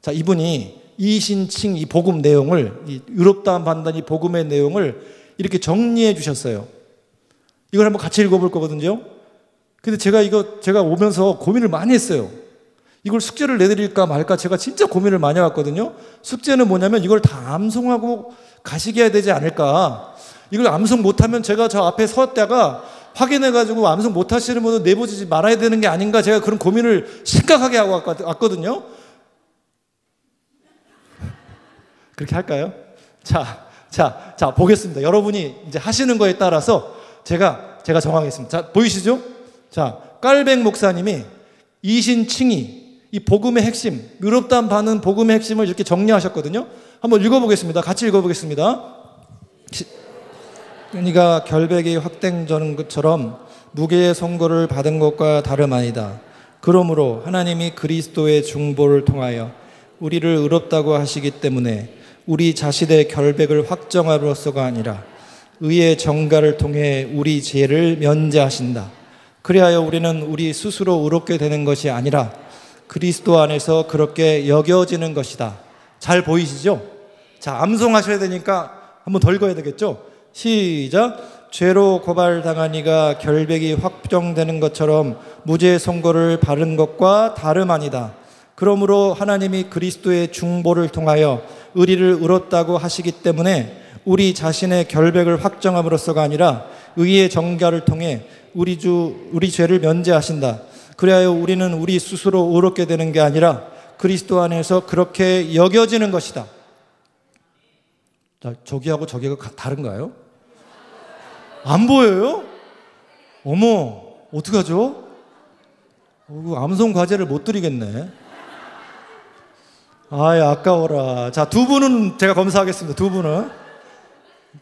자, 이분이 이신칭 이 복음 내용을, 이 의롭다함 받는다는 이 복음의 내용을 이렇게 정리해 주셨어요. 이걸 한번 같이 읽어볼 거거든요. 근데 제가 오면서 고민을 많이 했어요. 이걸 숙제를 내드릴까 말까 제가 진짜 고민을 많이 해왔거든요. 숙제는 뭐냐면 이걸 다 암송하고 가시게 해야 되지 않을까. 이걸 암송 못하면 제가 저 앞에 섰다가 확인해가지고 암송 못하시는 분은 내보지 말아야 되는 게 아닌가, 제가 그런 고민을 심각하게 하고 왔거든요. 그렇게 할까요? 자, 보겠습니다. 여러분이 이제 하시는 거에 따라서 제가 정하겠습니다. 자, 보이시죠? 자, 깔백 목사님이 이신칭의, 이 복음의 핵심, 의롭다함 받는 복음의 핵심을 이렇게 정리하셨거든요. 한번 읽어보겠습니다. 같이 읽어보겠습니다. 그러니까 결백이 확정되는 것처럼 무게의 선고를 받은 것과 다름 아니다. 그러므로 하나님이 그리스도의 중보를 통하여 우리를 의롭다고 하시기 때문에 우리 자신의 결백을 확정함으로써가 아니라 의의 정가를 통해 우리 죄를 면제하신다. 그리하여 우리는 우리 스스로 의롭게 되는 것이 아니라 그리스도 안에서 그렇게 여겨지는 것이다. 잘 보이시죠? 자, 암송하셔야 되니까 한번 더 읽어야 되겠죠? 시작. 죄로 고발당한 이가 결백이 확정되는 것처럼 무죄 선고를 받은 것과 다름 아니다. 그러므로 하나님이 그리스도의 중보를 통하여 우리를 의롭다고 하시기 때문에 우리 자신의 결백을 확정함으로써가 아니라 의의 정가를 통해 우리 죄를 면제하신다. 그리하여 우리는 우리 스스로 의롭게 되는 게 아니라 그리스도 안에서 그렇게 여겨지는 것이다. 자, 저기하고 저기가 다른가요? 안 보여요? 어머, 어떡하죠? 암송 과제를 못 드리겠네. 아이, 아까워라. 자, 두 분은 제가 검사하겠습니다. 두 분은.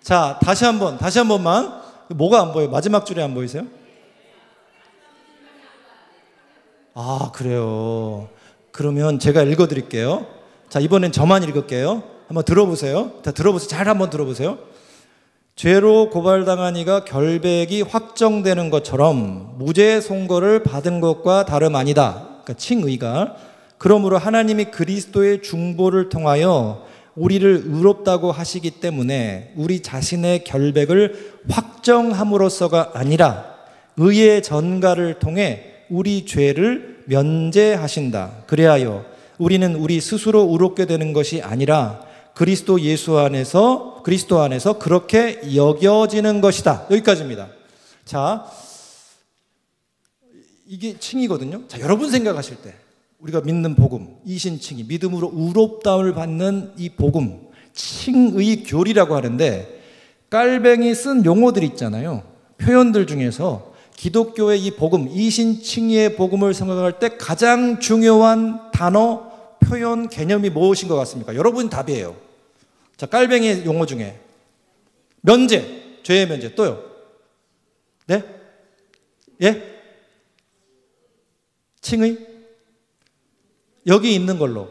자, 다시 한 번만. 뭐가 안 보여요? 마지막 줄에 안 보이세요? 아, 그래요. 그러면 제가 읽어드릴게요. 자, 이번엔 저만 읽을게요. 한번 들어보세요. 자, 들어보세요. 잘 한번 들어보세요. 죄로 고발당한 이가 결백이 확정되는 것처럼 무죄 선고를 받은 것과 다름 아니다. 그러니까 칭의가. 그러므로 하나님이 그리스도의 중보를 통하여 우리를 의롭다고 하시기 때문에 우리 자신의 결백을 확정함으로써가 아니라 의의 전가를 통해 우리 죄를 면제하신다. 그리하여 우리는 우리 스스로 의롭게 되는 것이 아니라 그리스도 예수 안에서 그리스도 안에서 그렇게 여겨지는 것이다. 여기까지입니다. 자, 이게 칭이거든요. 자, 여러분 생각하실 때 우리가 믿는 복음, 이신칭이 믿음으로 의롭다움을 받는 이 복음, 칭의 교리라고 하는데 깔뱅이 쓴 용어들 있잖아요. 표현들 중에서 기독교의 이 복음, 이신칭의의 복음을 생각할 때 가장 중요한 단어, 표현, 개념이 무엇인 것 같습니까? 여러분 답이에요. 자, 깔뱅이 용어 중에 면제, 죄의 면제, 또요. 네? 예? 칭의? 여기 있는 걸로,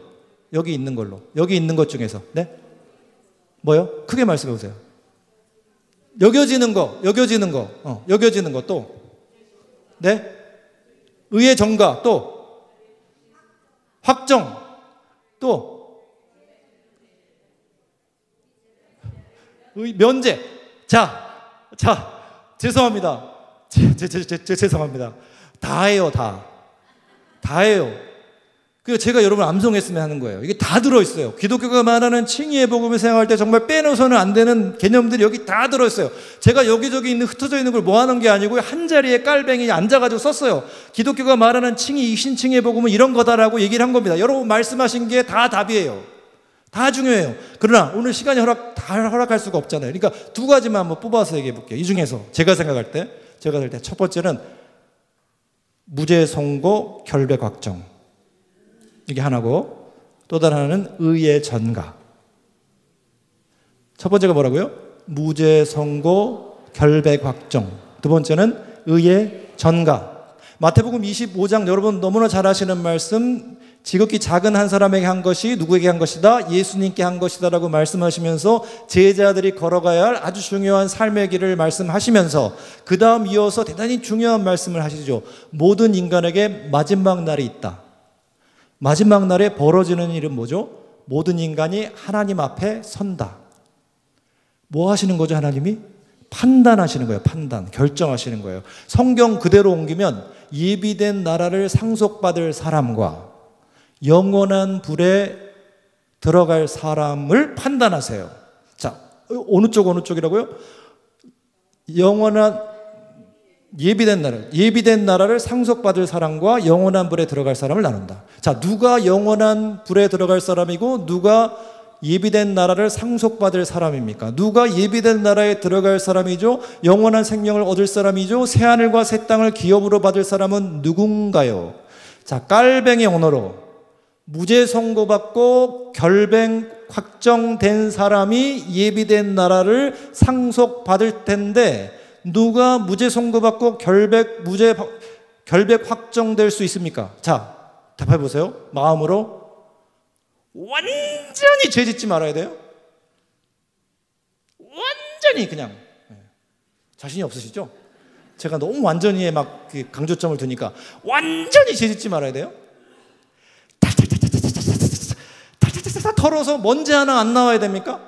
여기 있는 것 중에서, 네? 뭐요? 크게 말씀해 보세요. 여겨지는 거, 여겨지는 거 또, 네? 의의 전가, 또, 확정, 또, 면제. 자, 죄송합니다. 죄송합니다. 다예요, 다. 다예요. 그래서 제가 여러분 암송했으면 하는 거예요. 이게 다 들어있어요. 기독교가 말하는 칭의의 복음을 생각할 때 정말 빼놓아서는 안 되는 개념들이 여기 다 들어있어요. 제가 여기저기 있는 흩어져 있는 걸 모아놓은 게 아니고 한 자리에 깔뱅이 앉아가지고 썼어요. 기독교가 말하는 칭의, 이신칭의의 복음은 이런 거다라고 얘기를 한 겁니다. 여러분 말씀하신 게 다 답이에요. 다 중요해요. 그러나 오늘 시간이 다 허락할 수가 없잖아요. 그러니까 두 가지만 한번 뽑아서 얘기해 볼게요. 이 중에서 제가 생각할 때 첫 번째는 무죄 선고 결백 확정. 이게 하나고 또 다른 하나는 의의 전가. 첫 번째가 뭐라고요? 무죄 선고 결백 확정. 두 번째는 의의 전가. 마태복음 25장 여러분 너무나 잘 아시는 말씀, 지극히 작은 한 사람에게 한 것이 누구에게 한 것이다? 예수님께 한 것이다 라고 말씀하시면서 제자들이 걸어가야 할 아주 중요한 삶의 길을 말씀하시면서 그 다음 이어서 대단히 중요한 말씀을 하시죠. 모든 인간에게 마지막 날이 있다. 마지막 날에 벌어지는 일은 뭐죠? 모든 인간이 하나님 앞에 선다. 뭐 하시는 거죠, 하나님이? 판단하시는 거예요. 판단, 결정하시는 거예요. 성경 그대로 옮기면 예비된 나라를 상속받을 사람과 영원한 불에 들어갈 사람을 판단하세요. 자, 어느 쪽이라고요? 영원한 예비된 나라를 상속받을 사람과 영원한 불에 들어갈 사람을 나눈다. 자, 누가 영원한 불에 들어갈 사람이고 누가 예비된 나라를 상속받을 사람입니까? 누가 예비된 나라에 들어갈 사람이죠? 영원한 생명을 얻을 사람이죠? 새하늘과 새 땅을 기업으로 받을 사람은 누군가요? 자, 깔뱅이 언어로 무죄 선고받고 결백 확정된 사람이 예비된 나라를 상속받을 텐데 누가 무죄 선고받고 결백 확정될 수 있습니까? 자, 답해 보세요. 마음으로 완전히 죄 짓지 말아야 돼요. 완전히 그냥 자신이 없으시죠? 제가 너무 완전히에 막 강조점을 두니까 완전히 죄 짓지 말아야 돼요. 털어서 먼지 하나 안 나와야 됩니까?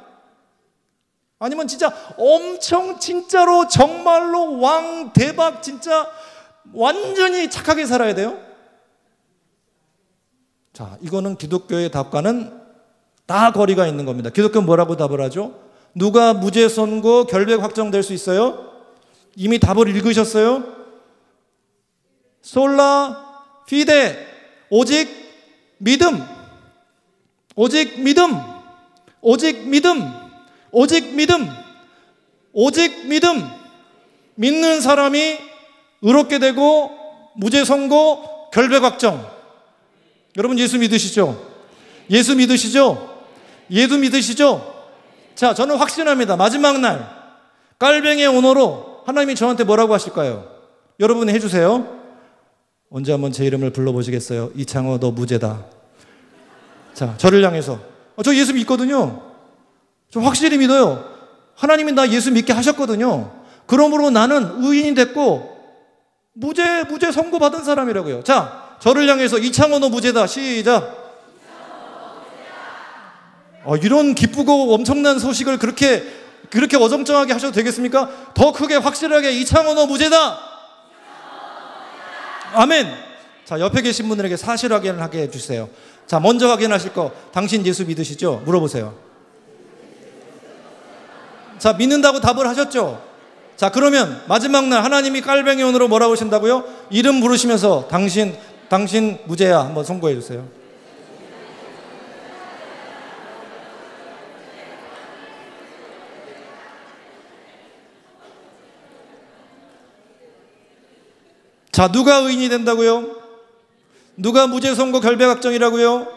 아니면 진짜 엄청 진짜로 정말로 왕 대박 진짜 완전히 착하게 살아야 돼요? 자, 이거는 기독교의 답과는 다 거리가 있는 겁니다. 기독교는 뭐라고 답을 하죠? 누가 무죄 선고 결백 확정될 수 있어요? 이미 답을 읽으셨어요? 솔라 피데, 오직 믿음, 오직 믿음, 오직 믿음, 오직 믿음, 오직 믿음. 믿는 사람이 의롭게 되고 무죄 선고 결백 확정. 여러분 예수 믿으시죠? 예수 믿으시죠? 예수 믿으시죠? 자, 저는 확신합니다. 마지막 날 깔뱅이의 언어로 하나님이 저한테 뭐라고 하실까요? 여러분이 해주세요. 언제 한번 제 이름을 불러보시겠어요? 이창호 너 무죄다. 자, 저를 향해서 저 예수 믿거든요. 저 확실히 믿어요. 하나님이 나 예수 믿게 하셨거든요. 그러므로 나는 의인이 됐고 무죄 선고받은 사람이라고요. 자, 저를 향해서 이창호 너 무죄다. 시작. 이런 기쁘고 엄청난 소식을 그렇게 어정쩡하게 하셔도 되겠습니까? 더 크게 확실하게 이창호 너 무죄다. 아멘. 자, 옆에 계신 분들에게 사실 확인을 하게 해주세요. 자, 먼저 확인하실 거, 당신 예수 믿으시죠? 물어보세요. 자, 믿는다고 답을 하셨죠? 자, 그러면 마지막 날 하나님이 깔뱅이온으로 뭐라고 하신다고요? 이름 부르시면서 당신 무죄야 한번 선고해 주세요. 자, 누가 의인이 된다고요? 누가 무죄 선고 결백 확정이라고요?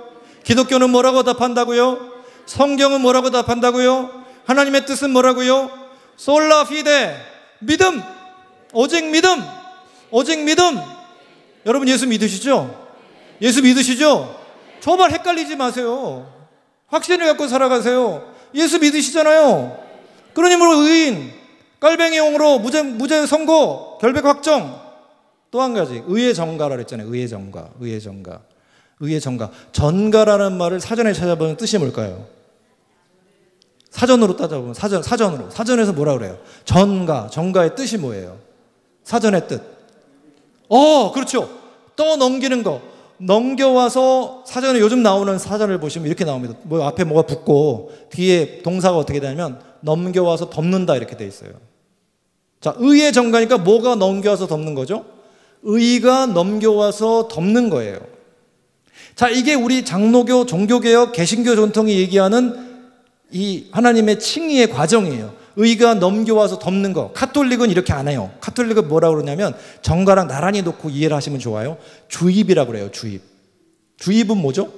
기독교는 뭐라고 답한다고요? 성경은 뭐라고 답한다고요? 하나님의 뜻은 뭐라고요? 솔라 피데, 믿음, 오직 믿음, 오직 믿음. 여러분 예수 믿으시죠? 예수 믿으시죠? 정말 헷갈리지 마세요. 확신을 갖고 살아가세요. 예수 믿으시잖아요. 그러니 뭐 의인, 깔뱅이용으로 무죄 선고 결백 확정. 또 한 가지, 의의 정가라고 했잖아요. 의의 정가, 의의 정가, 의의 정가. 전가라는 말을 사전에 찾아보면 뜻이 뭘까요? 사전으로 따져보면 사전에서 뭐라 그래요? 정가의 뜻이 뭐예요? 사전의 뜻. 그렇죠. 떠넘기는 거. 넘겨와서 사전에 요즘 나오는 사전을 보시면 이렇게 나옵니다. 뭐 앞에 뭐가 붙고 뒤에 동사가 어떻게 되냐면 넘겨와서 덮는다 이렇게 돼 있어요. 자, 의의 정가니까 뭐가 넘겨와서 덮는 거죠? 의가 넘겨와서 덮는 거예요. 자, 이게 우리 장로교, 종교개혁, 개신교 전통이 얘기하는 이 하나님의 칭의의 과정이에요. 의가 넘겨와서 덮는 거. 카톨릭은 이렇게 안 해요. 카톨릭은 뭐라고 그러냐면 정가랑 나란히 놓고 이해를 하시면 좋아요. 주입이라고 그래요. 주입. 주입은 뭐죠?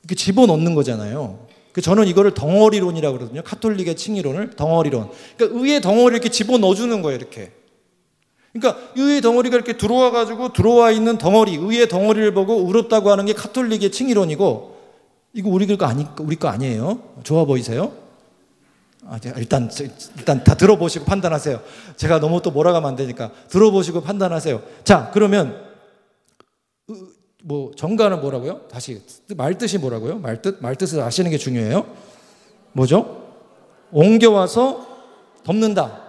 이렇게 집어넣는 거잖아요. 저는 이거를 덩어리론이라고 그러거든요. 카톨릭의 칭의론을 덩어리론. 그러니까 의의 덩어리를 이렇게 집어넣어주는 거예요. 이렇게. 그러니까 의의 덩어리가 이렇게 들어와 있는 덩어리, 의의 덩어리를 보고 의롭다고 하는 게 카톨릭의 칭의론이고, 이거 우리 거 아니에요. 좋아 보이세요? 일단 다 들어보시고 판단하세요. 제가 너무 또 몰아가면 안 되니까 들어보시고 판단하세요. 자, 그러면 뭐 정가는 뭐라고요? 다시 말뜻이 뭐라고요? 말뜻을 아시는 게 중요해요. 뭐죠? 옮겨와서 덮는다.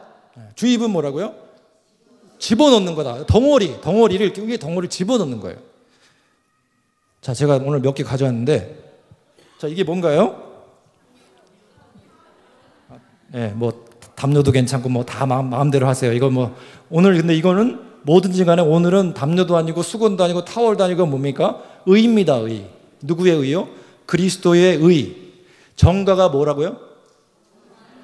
주입은 뭐라고요? 집어넣는 거다. 덩어리를 이렇게 위에 덩어리를 집어넣는 거예요. 자, 제가 오늘 몇 개 가져왔는데, 자, 이게 뭔가요? 네, 뭐 담요도 괜찮고 뭐 다 마음대로 하세요. 이거 뭐 오늘 근데 이거는 뭐든지 간에 오늘은 담요도 아니고 수건도 아니고 타월도 아니고 뭡니까? 의입니다. 의. 누구의 의요? 그리스도의 의. 정가가 뭐라고요?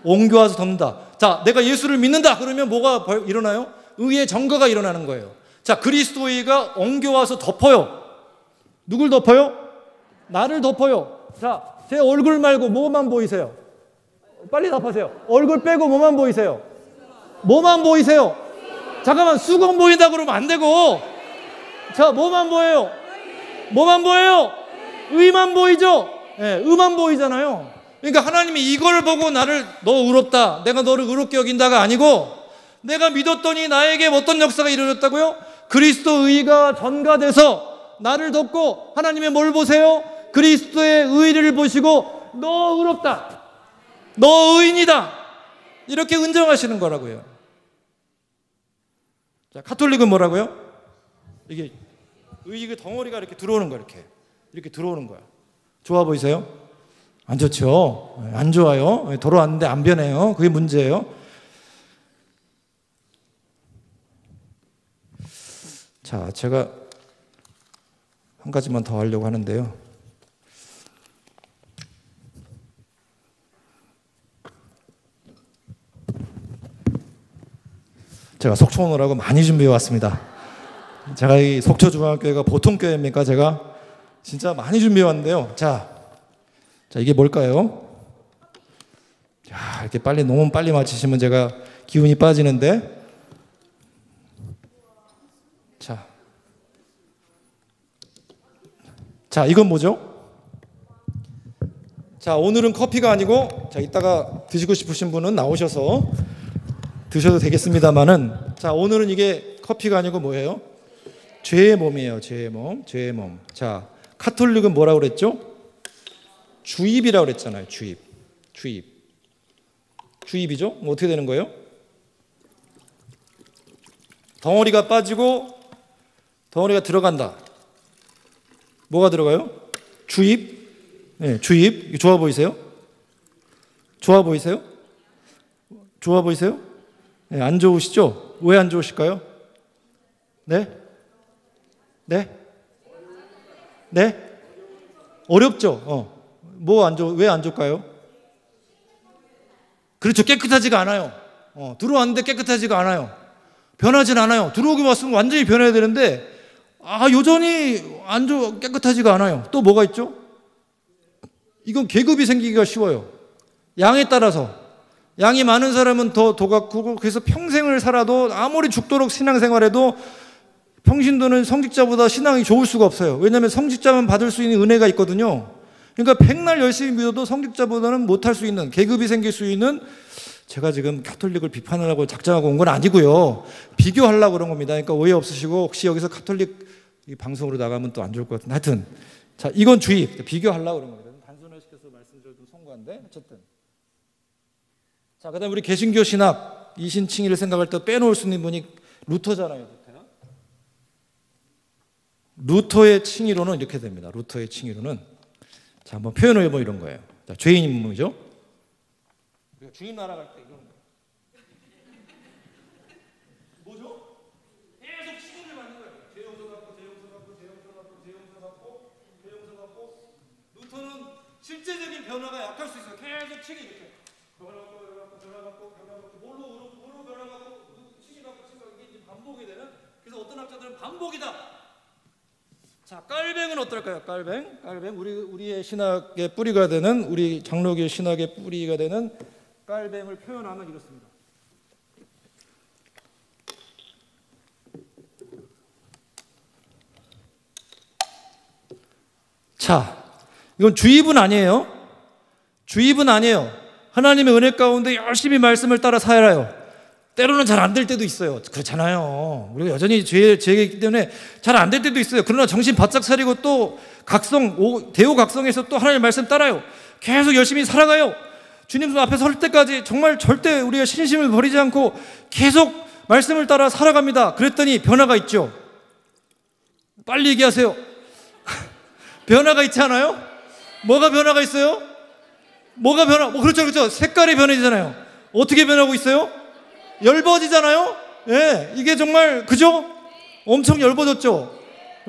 옮겨와서 덮는다. 자, 내가 예수를 믿는다. 그러면 뭐가 일어나요? 의의 정가가 일어나는 거예요. 자, 그리스도의가 옮겨와서 덮어요. 누굴 덮어요? 나를 덮어요. 자, 제 얼굴 말고 뭐만 보이세요? 빨리 답하세요. 얼굴 빼고 뭐만 보이세요? 뭐만 보이세요? 잠깐만, 수건 보인다 그러면 안 되고. 자, 뭐만 보여요? 뭐만 보여요? 의만 보이죠? 네, 의만 보이잖아요. 그러니까 하나님이 이걸 보고 너 의롭다, 내가 너를 의롭게 여긴다가 아니고, 내가 믿었더니 나에게 어떤 역사가 이루어졌다고요? 그리스도 의가 전가돼서 나를 덮고, 하나님의 뭘 보세요? 그리스도의 의를 보시고 너 의롭다, 너 의인이다, 이렇게 인정하시는 거라고요. 자, 카톨릭은 뭐라고요? 이게 의의 덩어리가 이렇게 들어오는 거야. 이렇게 들어오는 거야. 좋아 보이세요? 안 좋죠? 안 좋아요. 돌아왔는데 안 변해요. 그게 문제예요. 자, 제가 한 가지만 더 하려고 하는데요. 제가 속초 오느라고 많이 준비해 왔습니다. 제가 이 속초중앙교회가 보통 교회입니까? 제가 진짜 많이 준비해 왔는데요. 자, 이게 뭘까요? 자, 이렇게 너무 빨리 맞히시면 제가 기운이 빠지는데. 자, 이건 뭐죠? 자, 오늘은 커피가 아니고, 자, 이따가 드시고 싶으신 분은 나오셔서 드셔도 되겠습니다만은, 자, 오늘은 이게 커피가 아니고 뭐예요? 죄의 몸이에요. 죄의 몸. 자, 카톨릭은 뭐라고 그랬죠? 주입이라고 그랬잖아요. 주입이죠? 뭐 어떻게 되는 거예요? 덩어리가 빠지고 덩어리가 들어간다. 뭐가 들어가요? 주입. 네, 주입. 좋아 보이세요? 좋아 보이세요? 네, 안 좋으시죠? 왜 안 좋으실까요? 네? 네? 네? 어렵죠? 왜 안 좋을까요? 그렇죠. 깨끗하지가 않아요. 들어왔는데 깨끗하지가 않아요. 변하진 않아요. 들어오기 왔으면 완전히 변해야 되는데, 여전히 깨끗하지가 않아요. 또 뭐가 있죠? 이건 계급이 생기기가 쉬워요. 양에 따라서. 양이 많은 사람은 더 도가 크고, 그래서 평생을 살아도 아무리 죽도록 신앙생활해도 평신도는 성직자보다 신앙이 좋을 수가 없어요. 왜냐하면 성직자만 받을 수 있는 은혜가 있거든요. 그러니까 백날 열심히 믿어도 성직자보다는 못할 수 있는, 계급이 생길 수 있는, 제가 지금 가톨릭을 비판하려고 작정하고 온 건 아니고요. 비교하려고 그런 겁니다. 그러니까 오해 없으시고, 혹시 여기서 가톨릭 방송으로 나가면 또 안 좋을 것 같은데, 하여튼 자, 이건 주의, 비교하려고 그런 겁니다. 단순화시켜서 말씀드려도 송구한데, 어쨌든. 자, 그 다음에 우리 개신교 신학 이신칭의를 생각할 때 빼놓을 수 있는 분이 루터잖아요. 루터의 칭의로는 이렇게 됩니다. 루터의 칭의로는, 자, 한번 표현을 해보면 이런 거예요. 자, 죄인 인문이죠. 주님 날아갈 때 이런 거예요. 뭐죠? 계속 칭의를 받는 거예요. 죄용서 받고, 죄용서 받고, 죄용서 받고, 죄용서 받고, 죄용서 받고. 루터는 실제적인 변화가 약할 수 있어요. 계속 칭의 이렇게. 변화받고, 뭐로 변화받고, 칭의받고, 이게 이제 반복이 되는. 그래서 어떤 학자들은 반복이다. 자, 깔뱅은 어떨까요? 깔뱅 우리의 신학의 뿌리가 되는, 우리 장로교 신학의 뿌리가 되는 깔뱅을 표현하면 이렇습니다. 자, 이건 주입은 아니에요. 주입은 아니에요. 하나님의 은혜 가운데 열심히 말씀을 따라 살아요. 때로는 잘 안 될 때도 있어요. 그렇잖아요. 우리가 여전히 죄이기 때문에 잘 안 될 때도 있어요. 그러나 정신 바짝 차리고 또 대우각성에서 또 하나님의 말씀 따라요. 계속 열심히 살아가요. 주님 앞에 설 때까지 정말 절대 우리가 신심을 버리지 않고 계속 말씀을 따라 살아갑니다. 그랬더니 변화가 있죠. 빨리 얘기하세요. 변화가 있지 않아요? 뭐가 변화가 있어요? 그렇죠. 색깔이 변해지잖아요. 어떻게 변하고 있어요? 엷어지잖아요? 예, 이게 정말, 그죠? 엄청 엷어졌죠?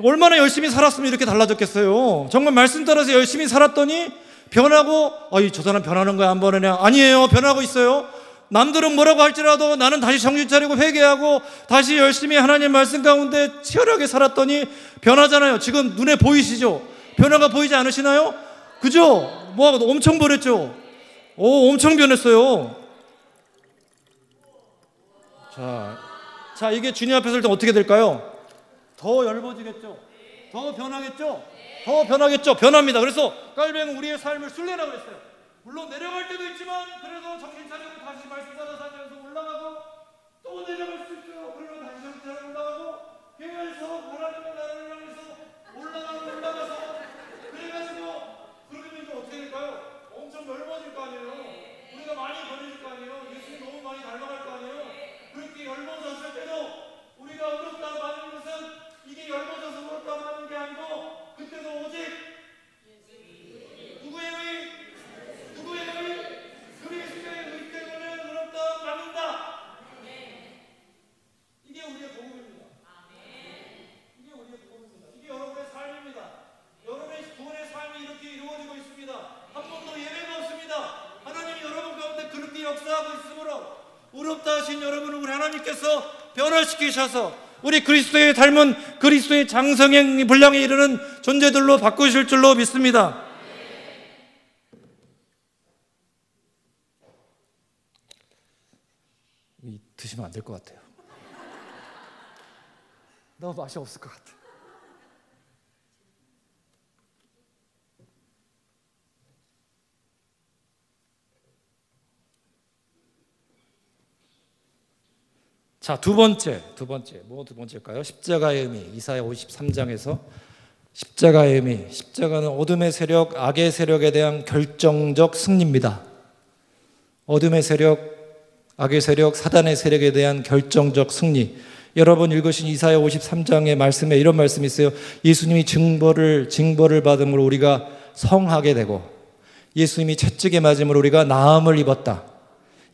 얼마나 열심히 살았으면 이렇게 달라졌겠어요? 정말 말씀 따라서 열심히 살았더니 변하고, 저 사람 변하는 거야, 안 변하냐? 아니에요. 변하고 있어요. 남들은 뭐라고 할지라도 나는 다시 정신 차리고 회개하고 다시 열심히 하나님 말씀 가운데 치열하게 살았더니 변하잖아요. 지금 눈에 보이시죠? 변화가 보이지 않으시나요? 그죠? 엄청 변했죠? 엄청 변했어요. 자, 이게 주님 앞에 설 때 어떻게 될까요? 더 엷어지겠죠? 더 변하겠죠? 변합니다. 그래서 깔뱅은 우리의 삶을 순례라고 했어요. 물론 내려갈 때도 있지만 그래도 정신 차리고 다시 말씀 따라 살면서 올라가고, 또 내려갈 수 있어요. 그러면 다시 정신 차리고 올라가고, 계속 하나님의 나라를 향해서 올라가서, 그래가지고 그러면 이제 어떻게 될까요? 엄청 넓어질 거 아니에요. 우리가 많이 변해질 거 아니에요. 예수님 너무 많이 닮아갈 거 아니에요. 그렇게 엷어졌을 때도 우리가 어렵다고 하는 것은 이게 엷어져서 그렇다고 하는 게 아니고, 그때도 오직 누구의 의? 그리스도의 의 때문에 어렵다고 합니다. 이게 우리의 복음입니다. 이게 여러분의 삶입니다. 여러분의 구원의 삶이 이렇게 이루어지고 있습니다. 한 번도 예외가 없습니다. 하나님이 여러분 가운데 그렇게 역사하고 있으므로 어렵다 하신 여러분을 우리 하나님께서 변화시키셔서 우리 그리스도의 닮은, 그리스도의 장성행 분량에 이르는 존재들로 바꾸실 줄로 믿습니다. 드시면 안 될 것 같아요. 너무 맛이 없을 것 같아요. 자, 두 번째. 두 번째일까요? 십자가의 의미. 이사야 53장에서 십자가의 의미. 십자가는 어둠의 세력, 악의 세력에 대한 결정적 승리입니다. 어둠의 세력, 악의 세력, 사단의 세력에 대한 결정적 승리. 여러분 읽으신 이사야 53장의 말씀에 이런 말씀이 있어요. 예수님이 징벌을 받음으로 우리가 성하게 되고, 예수님이 채찍에 맞음으로 우리가 나음을 입었다.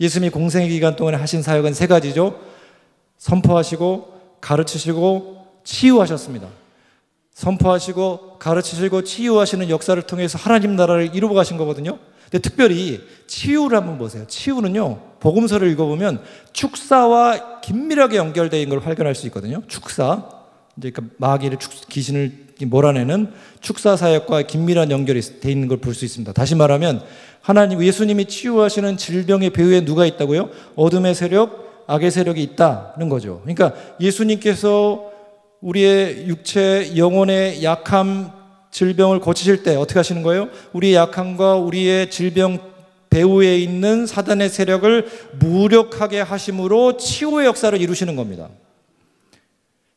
예수님이 공생의 기간 동안에 하신 사역은 세 가지죠. 선포하시고 가르치시고 치유하셨습니다. 선포하시고 가르치시고 치유하시는 역사를 통해서 하나님 나라를 이루어 가신 거거든요. 근데 특별히 치유를 한번 보세요. 치유는요, 복음서를 읽어보면 축사와 긴밀하게 연결되어 있는 걸 발견할 수 있거든요. 축사, 이제 마귀를 귀신을 몰아내는 축사 사역과 긴밀한 연결이 되어 있는 걸 볼 수 있습니다. 다시 말하면 하나님, 예수님이 치유하시는 질병의 배후에 누가 있다고요? 어둠의 세력, 악의 세력이 있다는 거죠. 그러니까 예수님께서 우리의 육체, 영혼의 약함, 질병을 고치실 때 어떻게 하시는 거예요? 우리의 약함과 우리의 질병 배후에 있는 사단의 세력을 무력하게 하심으로 치유의 역사를 이루시는 겁니다.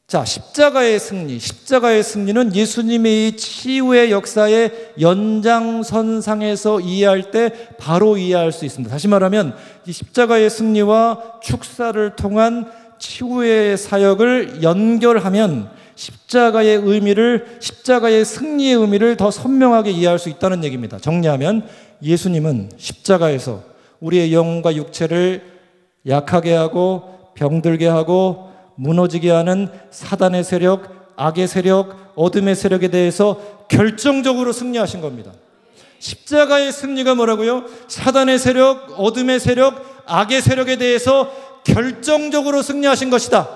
자, 십자가의 승리. 십자가의 승리는 예수님의 치유의 역사의 연장선상에서 이해할 때 바로 이해할 수 있습니다. 다시 말하면 이 십자가의 승리와 축사를 통한 치유의 사역을 연결하면 십자가의 의미를, 십자가의 승리의 의미를 더 선명하게 이해할 수 있다는 얘기입니다. 정리하면 예수님은 십자가에서 우리의 영혼과 육체를 약하게 하고 병들게 하고 무너지게 하는 사단의 세력, 악의 세력, 어둠의 세력에 대해서 결정적으로 승리하신 겁니다. 십자가의 승리가 뭐라고요? 사단의 세력, 어둠의 세력, 악의 세력에 대해서 결정적으로 승리하신 것이다.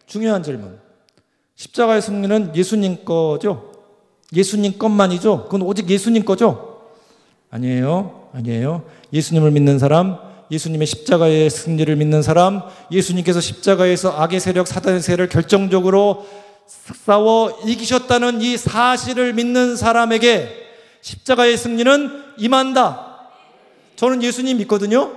중요한 질문. 십자가의 승리는 예수님 거죠? 예수님 것만이죠? 그건 오직 예수님 거죠? 아니에요. 아니에요. 예수님을 믿는 사람, 예수님의 십자가의 승리를 믿는 사람, 예수님께서 십자가에서 악의 세력, 사단의 세력을 결정적으로 싸워 이기셨다는 이 사실을 믿는 사람에게 십자가의 승리는 임한다. 저는 예수님 믿거든요.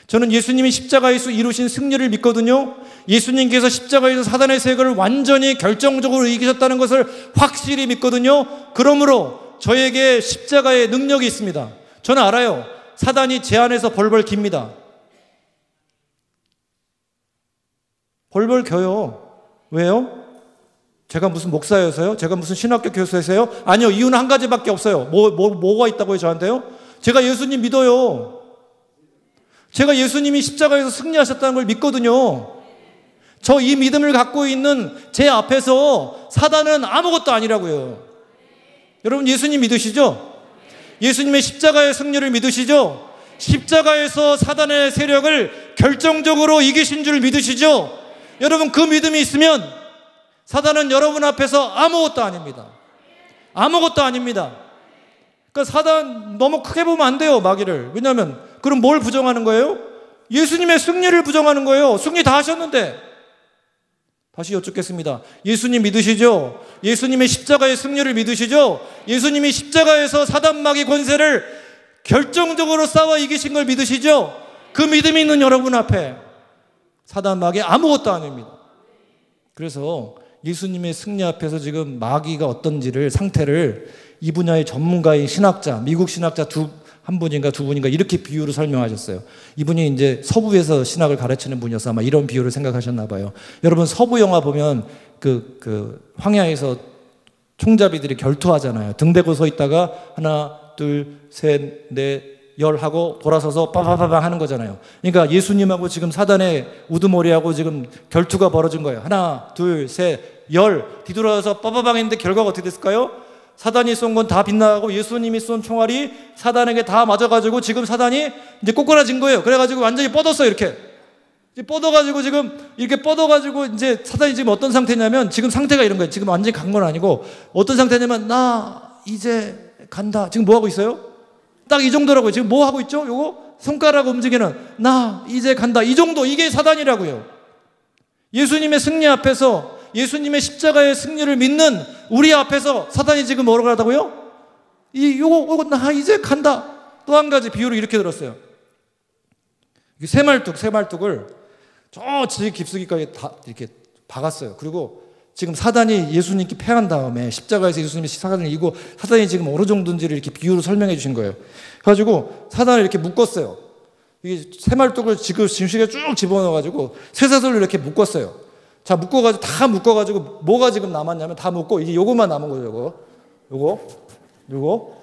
저는 예수님이 십자가에서 이루신 승리를 믿거든요. 예수님께서 십자가에서 사단의 세력을 완전히 결정적으로 이기셨다는 것을 확실히 믿거든요. 그러므로 저에게 십자가의 능력이 있습니다. 저는 알아요. 사단이 제 안에서 벌벌 깁니다. 벌벌 겨요. 왜요? 제가 무슨 목사여서요? 제가 무슨 신학교 교수여서요? 아니요. 이유는 한 가지밖에 없어요. 뭐가 있다고요, 저한테요? 제가 예수님 믿어요. 제가 예수님이 십자가에서 승리하셨다는 걸 믿거든요. 저 이 믿음을 갖고 있는 제 앞에서 사단은 아무것도 아니라고요. 여러분, 예수님 믿으시죠? 예수님의 십자가의 승리를 믿으시죠? 십자가에서 사단의 세력을 결정적으로 이기신 줄 믿으시죠? 여러분, 그 믿음이 있으면 사단은 여러분 앞에서 아무것도 아닙니다. 아무것도 아닙니다. 그러니까 사단 너무 크게 보면 안 돼요, 마귀를. 왜냐하면 그럼 뭘 부정하는 거예요? 예수님의 승리를 부정하는 거예요. 승리 다 하셨는데. 다시 여쭙겠습니다. 예수님 믿으시죠? 예수님의 십자가의 승리를 믿으시죠? 예수님이 십자가에서 사단 마귀 권세를 결정적으로 싸워 이기신 걸 믿으시죠? 그 믿음이 있는 여러분 앞에 사단 마귀 아무것도 아닙니다. 그래서 예수님의 승리 앞에서 지금 마귀가 어떤지를, 상태를 이 분야의 전문가인 신학자, 미국 신학자 한 분인가 두 분인가 이렇게 비유로 설명하셨어요. 이분이 이제 서부에서 신학을 가르치는 분이어서 아마 이런 비유를 생각하셨나 봐요. 여러분, 서부 영화 보면 황야에서 총잡이들이 결투하잖아요. 등 대고 서 있다가 하나, 둘, 셋, 넷, 열 하고 돌아서서 빠바바방 하는 거잖아요. 그러니까 예수님하고 지금 사단의 우두머리하고 지금 결투가 벌어진 거예요. 하나, 둘, 셋, 열 뒤돌아서 빠바방 했는데 결과가 어떻게 됐을까요? 사단이 쏜 건 다 빗나가고 예수님이 쏜 총알이 사단에게 다 맞아가지고 지금 사단이 이제 꼬꾸라진 거예요. 그래가지고 완전히 뻗었어요. 이렇게 뻗어가지고 지금 이렇게 뻗어가지고 이제 사단이 지금 어떤 상태냐면, 지금 상태가 이런 거예요. 지금 완전히 간 건 아니고 어떤 상태냐면, 나 이제 간다. 지금 뭐 하고 있어요? 딱 이 정도라고요. 지금 뭐 하고 있죠? 요거 손가락 움직이는, 나 이제 간다. 이 정도, 이게 사단이라고요. 예수님의 승리 앞에서, 예수님의 십자가의 승리를 믿는 우리 앞에서 사단이 지금 뭐라고 하다고요? 요거 나 이제 간다. 또 한 가지 비유를 이렇게 들었어요. 새말뚝을 저 지식 깊숙이까지 다 이렇게 박았어요. 그리고 지금 사단이 예수님께 패한 다음에 십자가에서 예수님이 사단을 이기고 사단이 지금 어느 정도인지를 이렇게 비유로 설명해 주신 거예요. 그래가지고 사단을 이렇게 묶었어요. 이 새말뚝을 지금 짐식에 쭉 집어넣어가지고 쇠사슬로 이렇게 묶었어요. 자, 묶어가지고 다 묶어가지고 뭐가 지금 남았냐면 다 묶고 이제 요거만 남은 거죠. 요거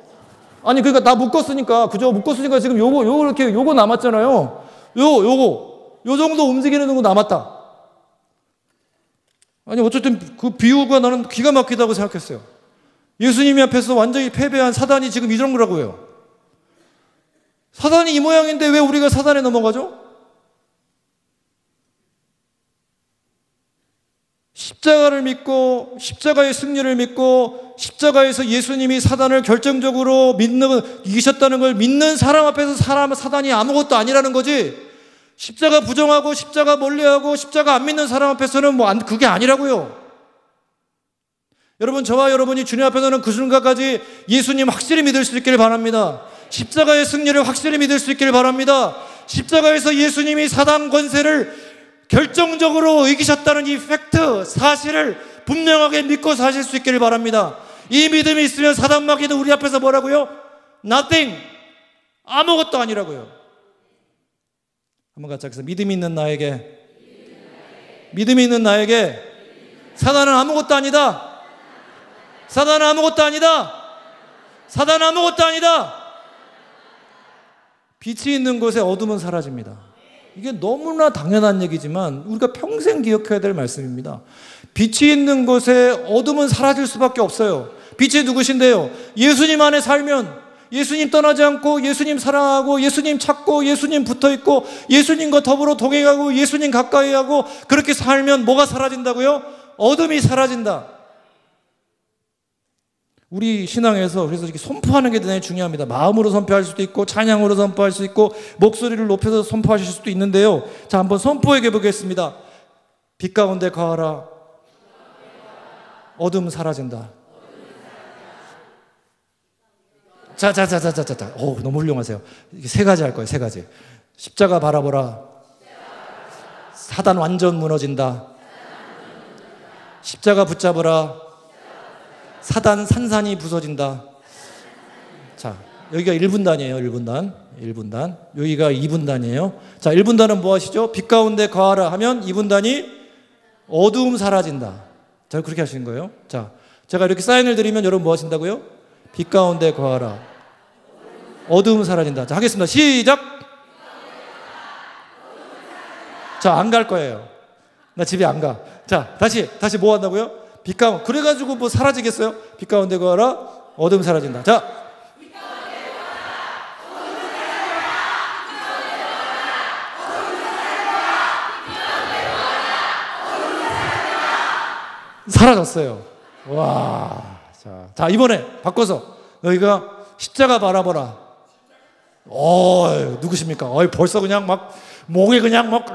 아니, 그러니까 나 묶었으니까, 그죠? 묶었으니까 지금 요거 이렇게 요거 남았잖아요. 요 정도 움직이는 거 남았다. 아니, 어쨌든 그 비유가 나는 기가 막히다고 생각했어요. 예수님이 앞에서 완전히 패배한 사단이 지금 이 정도라고요. 사단이 이 모양인데 왜 우리가 사단에 넘어가죠? 십자가를 믿고 십자가의 승리를 믿고 십자가에서 예수님이 사단을 결정적으로 이기셨다는 걸 믿는 사람 앞에서 사단이 아무것도 아니라는 거지. 십자가 부정하고 십자가 멀리하고 십자가 안 믿는 사람 앞에서는 그게 아니라고요. 여러분, 저와 여러분이 주님 앞에서는 그 순간까지 예수님 확실히 믿을 수 있기를 바랍니다. 십자가의 승리를 확실히 믿을 수 있기를 바랍니다. 십자가에서 예수님이 사단 권세를 결정적으로 이기셨다는 이 팩트, 사실을 분명하게 믿고 사실 수 있기를 바랍니다. 이 믿음이 있으면 사단 마귀는 우리 앞에서 뭐라고요? Nothing, 아무것도 아니라고요. 한번 같이 하겠습니다. 믿음이 있는 나에게 사단은 아무것도 아니다. 사단은 아무것도 아니다. 사단은 아무것도 아니다. 빛이 있는 곳에 어둠은 사라집니다. 이게 너무나 당연한 얘기지만 우리가 평생 기억해야 될 말씀입니다. 빛이 있는 곳에 어둠은 사라질 수밖에 없어요. 빛이 누구신데요? 예수님 안에 살면, 예수님 떠나지 않고 예수님 사랑하고 예수님 찾고 예수님 붙어있고 예수님과 더불어 동행하고 예수님 가까이 하고 그렇게 살면 뭐가 사라진다고요? 어둠이 사라진다. 우리 신앙에서 그래서 이렇게 선포하는 게 대단히 중요합니다. 마음으로 선포할 수도 있고 찬양으로 선포할 수 있고 목소리를 높여서 선포하실 수도 있는데요. 자, 한번 선포해 보겠습니다. 빛 가운데 거하라. 어둠 사라진다. 자. 너무 훌륭하세요. 이게 세 가지 할 거예요. 세 가지. 십자가 바라보라. 사단 완전 무너진다. 십자가 붙잡으라. 사단 산산이 부서진다. 자, 여기가 1분단이에요. 1분단. 여기가 2분단이에요. 자, 1분단은 뭐 하시죠? 빛 가운데 거하라 하면 2분단이 어두움 사라진다. 자, 그렇게 하시는 거예요. 자, 제가 이렇게 사인을 드리면 여러분 뭐 하신다고요? 빛 가운데 거하라. 어두움 사라진다. 자, 하겠습니다. 시작! 자, 안 갈 거예요. 나 집에 안 가. 자, 다시 뭐 한다고요? 빛 가운데, 그래가지고 뭐 사라지겠어요? 빛 가운데 거하라, 어둠 사라진다. 자, 사라졌어요. 와, 자, 이번에 바꿔서 너희가 십자가 바라보라. 누구십니까? 벌써 그냥 막 목에 그냥 막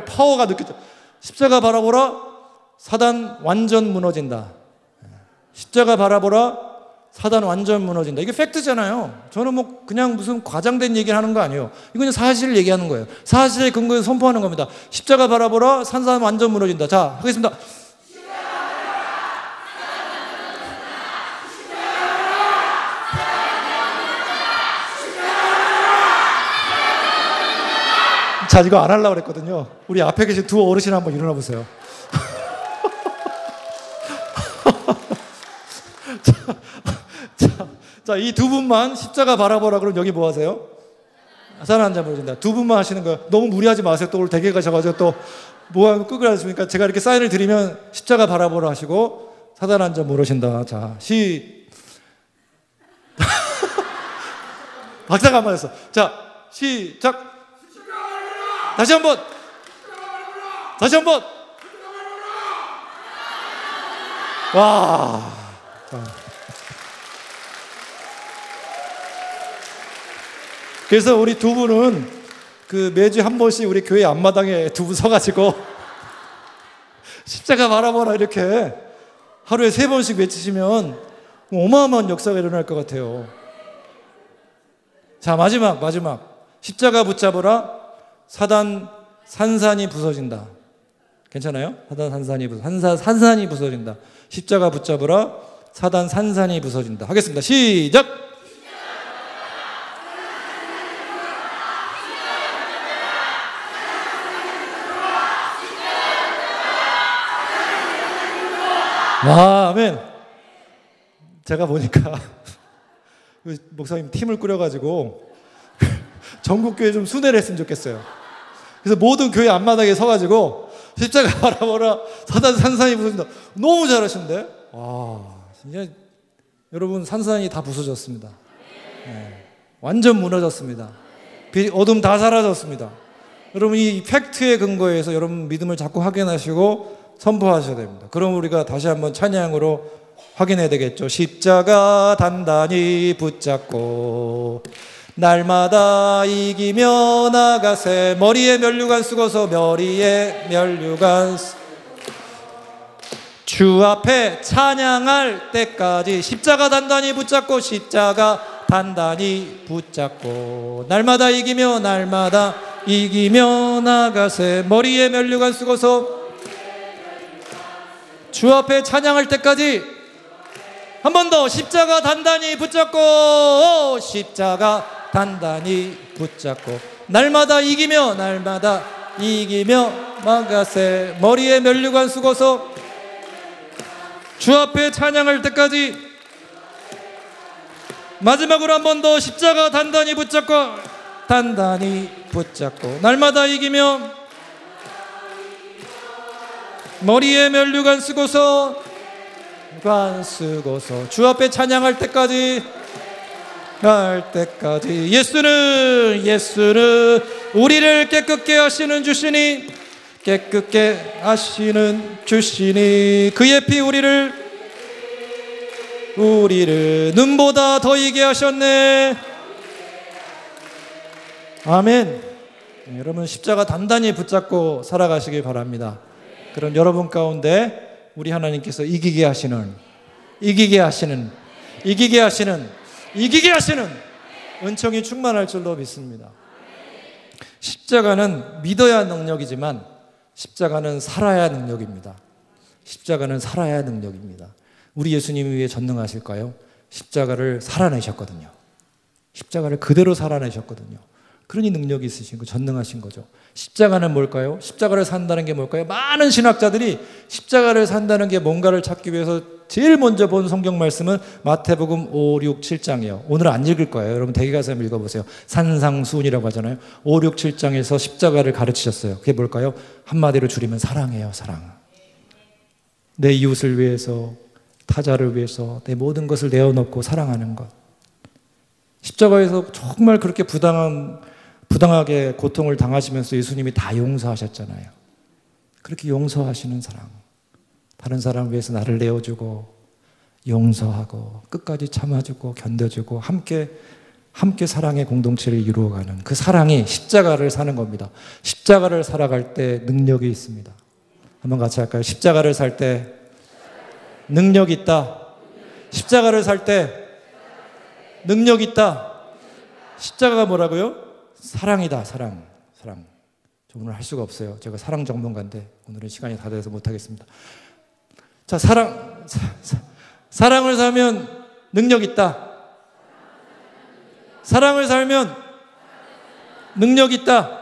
파워가 느껴져. 십자가 바라보라. 사단 완전 무너진다. 십자가 바라보라. 사단 완전 무너진다. 이게 팩트잖아요. 저는 뭐 그냥 무슨 과장된 얘기를 하는 거 아니에요. 이거 그냥 사실을 얘기하는 거예요. 사실에 근거해서 선포하는 겁니다. 십자가 바라보라. 사단 완전 무너진다. 자, 하겠습니다. 자, 이거 안 하려고 그랬거든요. 우리 앞에 계신 두 어르신 한번 일어나 보세요. 자, 이 두 분만 십자가 바라보라 그러면 여기 뭐 하세요? 사단 한 잔 무너진다. 두 분만 하시는 거예요. 너무 무리하지 마세요. 또 오늘 대개 가셔가지고 또 뭐 끄고 하십니까? 제가 이렇게 사인을 드리면 십자가 바라보라 하시고 사단 한 잔 무너진다. 자, 박자가 안 맞았어. 자, 시작. 다시 한번. 와. 자. 그래서 우리 두 분은 그 매주 한 번씩 우리 교회 앞마당에 두 분 서가지고 십자가 바라보라 이렇게 하루에 3번씩 외치시면 어마어마한 역사가 일어날 것 같아요. 자, 마지막. 십자가 붙잡으라. 사단 산산이 부서진다. 괜찮아요? 사단 산산이 부서진다. 십자가 붙잡으라. 사단 산산이 부서진다. 하겠습니다. 시작! 와, 아멘. 제가 보니까 그 목사님 팀을 꾸려가지고 전국 교회 좀 순회를 했으면 좋겠어요. 그래서 모든 교회 앞마당에 서가지고 십자가 바라보라 산산이 부서진다. 너무 잘하시는데? 진짜 여러분 산산이 다 부서졌습니다. 완전 무너졌습니다. 어둠 다 사라졌습니다. 여러분 이 팩트에 근거해서 여러분 믿음을 자꾸 확인하시고 선포하셔야 됩니다. 그럼 우리가 다시 한번 찬양으로 확인해야 되겠죠. 십자가 단단히 붙잡고 날마다 이기며 나가세. 머리에 면류관 쓰고서 머리에 면류관 주 앞에 찬양할 때까지 십자가 단단히 붙잡고 십자가 단단히 붙잡고 날마다 이기며 나가세. 머리에 면류관 쓰고서 주 앞에 찬양할 때까지. 한 번 더 십자가 단단히 붙잡고 십자가 단단히 붙잡고 날마다 이기며 나가세. 머리에 면류관 쓰고서 주 앞에 찬양할 때까지. 마지막으로 한 번 더 십자가 단단히 붙잡고 날마다 이기며 머리에 면류관 쓰고서 주 앞에 찬양할 때까지 예수는 우리를 깨끗게 하시는 주시니 그의 피 우리를 눈보다 더 이게 하셨네. 아멘. 여러분 십자가 단단히 붙잡고 살아가시기 바랍니다. 그럼 여러분 가운데 우리 하나님께서 이기게 하시는 은총이 충만할 줄로 믿습니다. 십자가는 믿어야 능력이지만 십자가는 살아야 능력입니다. 우리 예수님이 왜 전능하실까요? 십자가를 살아내셨거든요. 십자가를 그대로 살아내셨거든요. 그러니 능력이 있으신 거, 전능하신 거죠. 십자가는 뭘까요? 십자가를 산다는 게 뭘까요? 많은 신학자들이 십자가를 산다는 게 뭔가를 찾기 위해서 제일 먼저 본 성경 말씀은 마태복음 5, 6, 7장이에요. 오늘 안 읽을 거예요. 여러분 대개 가서 한번 읽어보세요. 산상수훈이라고 하잖아요. 5, 6, 7장에서 십자가를 가르치셨어요. 그게 뭘까요? 한마디로 줄이면 사랑이에요. 사랑. 내 이웃을 위해서, 타자를 위해서 내 모든 것을 내어놓고 사랑하는 것. 십자가에서 정말 그렇게 부당하게 고통을 당하시면서 예수님이 다 용서하셨잖아요. 그렇게 용서하시는 사랑. 다른 사람 위해서 나를 내어주고 용서하고 끝까지 참아주고 견뎌주고 함께 사랑의 공동체를 이루어가는 그 사랑이 십자가를 사는 겁니다. 십자가를 살아갈 때 능력이 있습니다. 한번 같이 할까요? 십자가를 살 때 능력 있다. 십자가를 살 때 능력 있다. 십자가가 뭐라고요? 사랑이다. 사랑. 저 오늘 할 수가 없어요. 제가 사랑 전문가인데 오늘은 시간이 다 돼서 못하겠습니다. 자, 사랑을 살면 능력 있다. 사랑을 살면 능력 있다.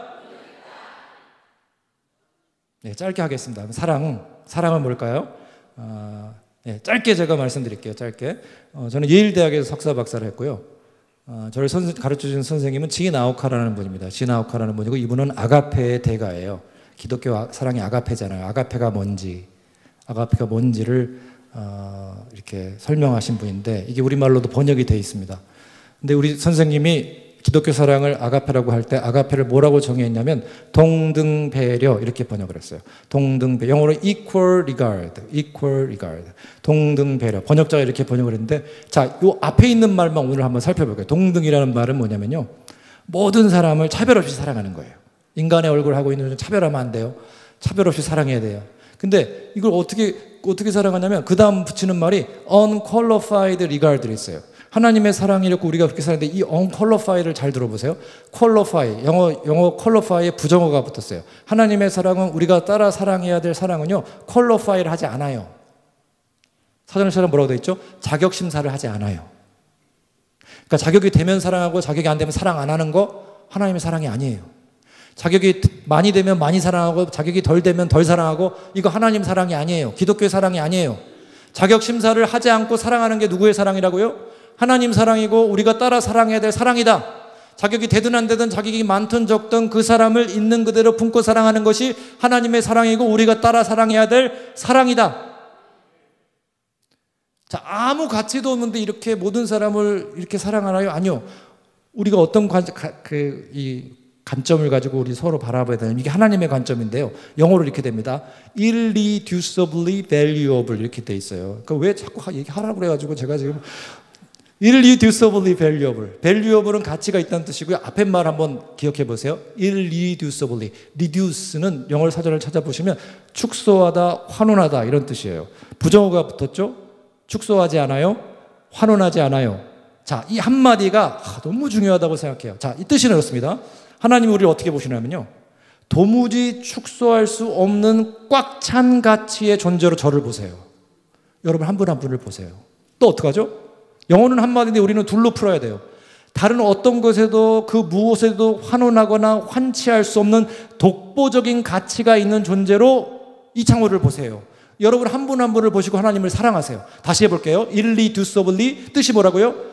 네, 짧게 하겠습니다. 사랑은 뭘까요? 네, 짧게 제가 말씀드릴게요. 짧게. 저는 예일대학에서 석사 박사를 했고요. 저를 가르쳐주신 선생님은 지나우카라는 분입니다. 지나우카라는 분이고 이분은 아가페의 대가예요. 기독교 사랑이 아가페잖아요. 아가페가 뭔지를 이렇게 설명하신 분인데 이게 우리말로도 번역이 되어 있습니다. 근데 우리 선생님이 기독교 사랑을 아가페라고 할 때 아가페를 뭐라고 정의했냐면 동등배려 이렇게 번역을 했어요. 동등배 영어로 equal regard 동등배려 번역자가 이렇게 번역을 했는데 자, 요 앞에 있는 말만 오늘 한번 살펴볼게요. 동등이라는 말은 뭐냐면요 모든 사람을 차별 없이 사랑하는 거예요. 인간의 얼굴 하고 있는 차별하면 안 돼요. 차별 없이 사랑해야 돼요. 근데 이걸 어떻게 사랑하냐면 그 다음 붙이는 말이 unqualified regard이 있어요. 하나님의 사랑이 이렇게 우리가 그렇게 사는데 이 unqualified를 잘 들어보세요. qualify, 영어 qualify에 부정어가 붙었어요. 하나님의 사랑은 우리가 따라 사랑해야 될 사랑은요 qualify를 하지 않아요. 사전에서는 뭐라고 되어 있죠? 자격 심사를 하지 않아요. 그러니까 자격이 되면 사랑하고 자격이 안 되면 사랑 안 하는 거 하나님의 사랑이 아니에요. 자격이 많이 되면 많이 사랑하고 자격이 덜 되면 덜 사랑하고 이거 하나님 사랑이 아니에요. 기독교의 사랑이 아니에요. 자격 심사를 하지 않고 사랑하는 게 누구의 사랑이라고요? 하나님 사랑이고 우리가 따라 사랑해야 될 사랑이다. 자격이 되든 안 되든 자격이 많든 적든 그 사람을 있는 그대로 품고 사랑하는 것이 하나님의 사랑이고 우리가 따라 사랑해야 될 사랑이다. 자, 아무 가치도 없는데 이렇게 모든 사람을 이렇게 사랑하나요? 아니요. 우리가 어떤 관점을 가지고 우리 서로 바라봐야 되는, 이게 하나님의 관점인데요. 영어로 이렇게 됩니다. irreducibly valuable 이렇게 돼 있어요. 그러니까 왜 자꾸 얘기하라고 그래가지고 제가 지금 irreducibly valuable. valuable은 가치가 있다는 뜻이고요. 앞에 말 한번 기억해 보세요. irreducibly. reduce는 영어 사전을 찾아보시면 축소하다, 환원하다 이런 뜻이에요. 부정어가 붙었죠? 축소하지 않아요? 환원하지 않아요. 자, 이 한마디가 너무 중요하다고 생각해요. 자, 이 뜻이 이렇습니다. 하나님이 우리를 어떻게 보시냐면요, 도무지 축소할 수 없는 꽉 찬 가치의 존재로 저를 보세요. 여러분 한 분 한 분을 보세요. 또 어떡하죠? 영어는 한마디인데 우리는 둘로 풀어야 돼요. 다른 어떤 것에도 그 무엇에도 환원하거나 환치할 수 없는 독보적인 가치가 있는 존재로 이창호를 보세요. 여러분 한 분 한 분을 보시고 하나님을 사랑하세요. 다시 해볼게요. irreducibly, 뜻이 뭐라고요?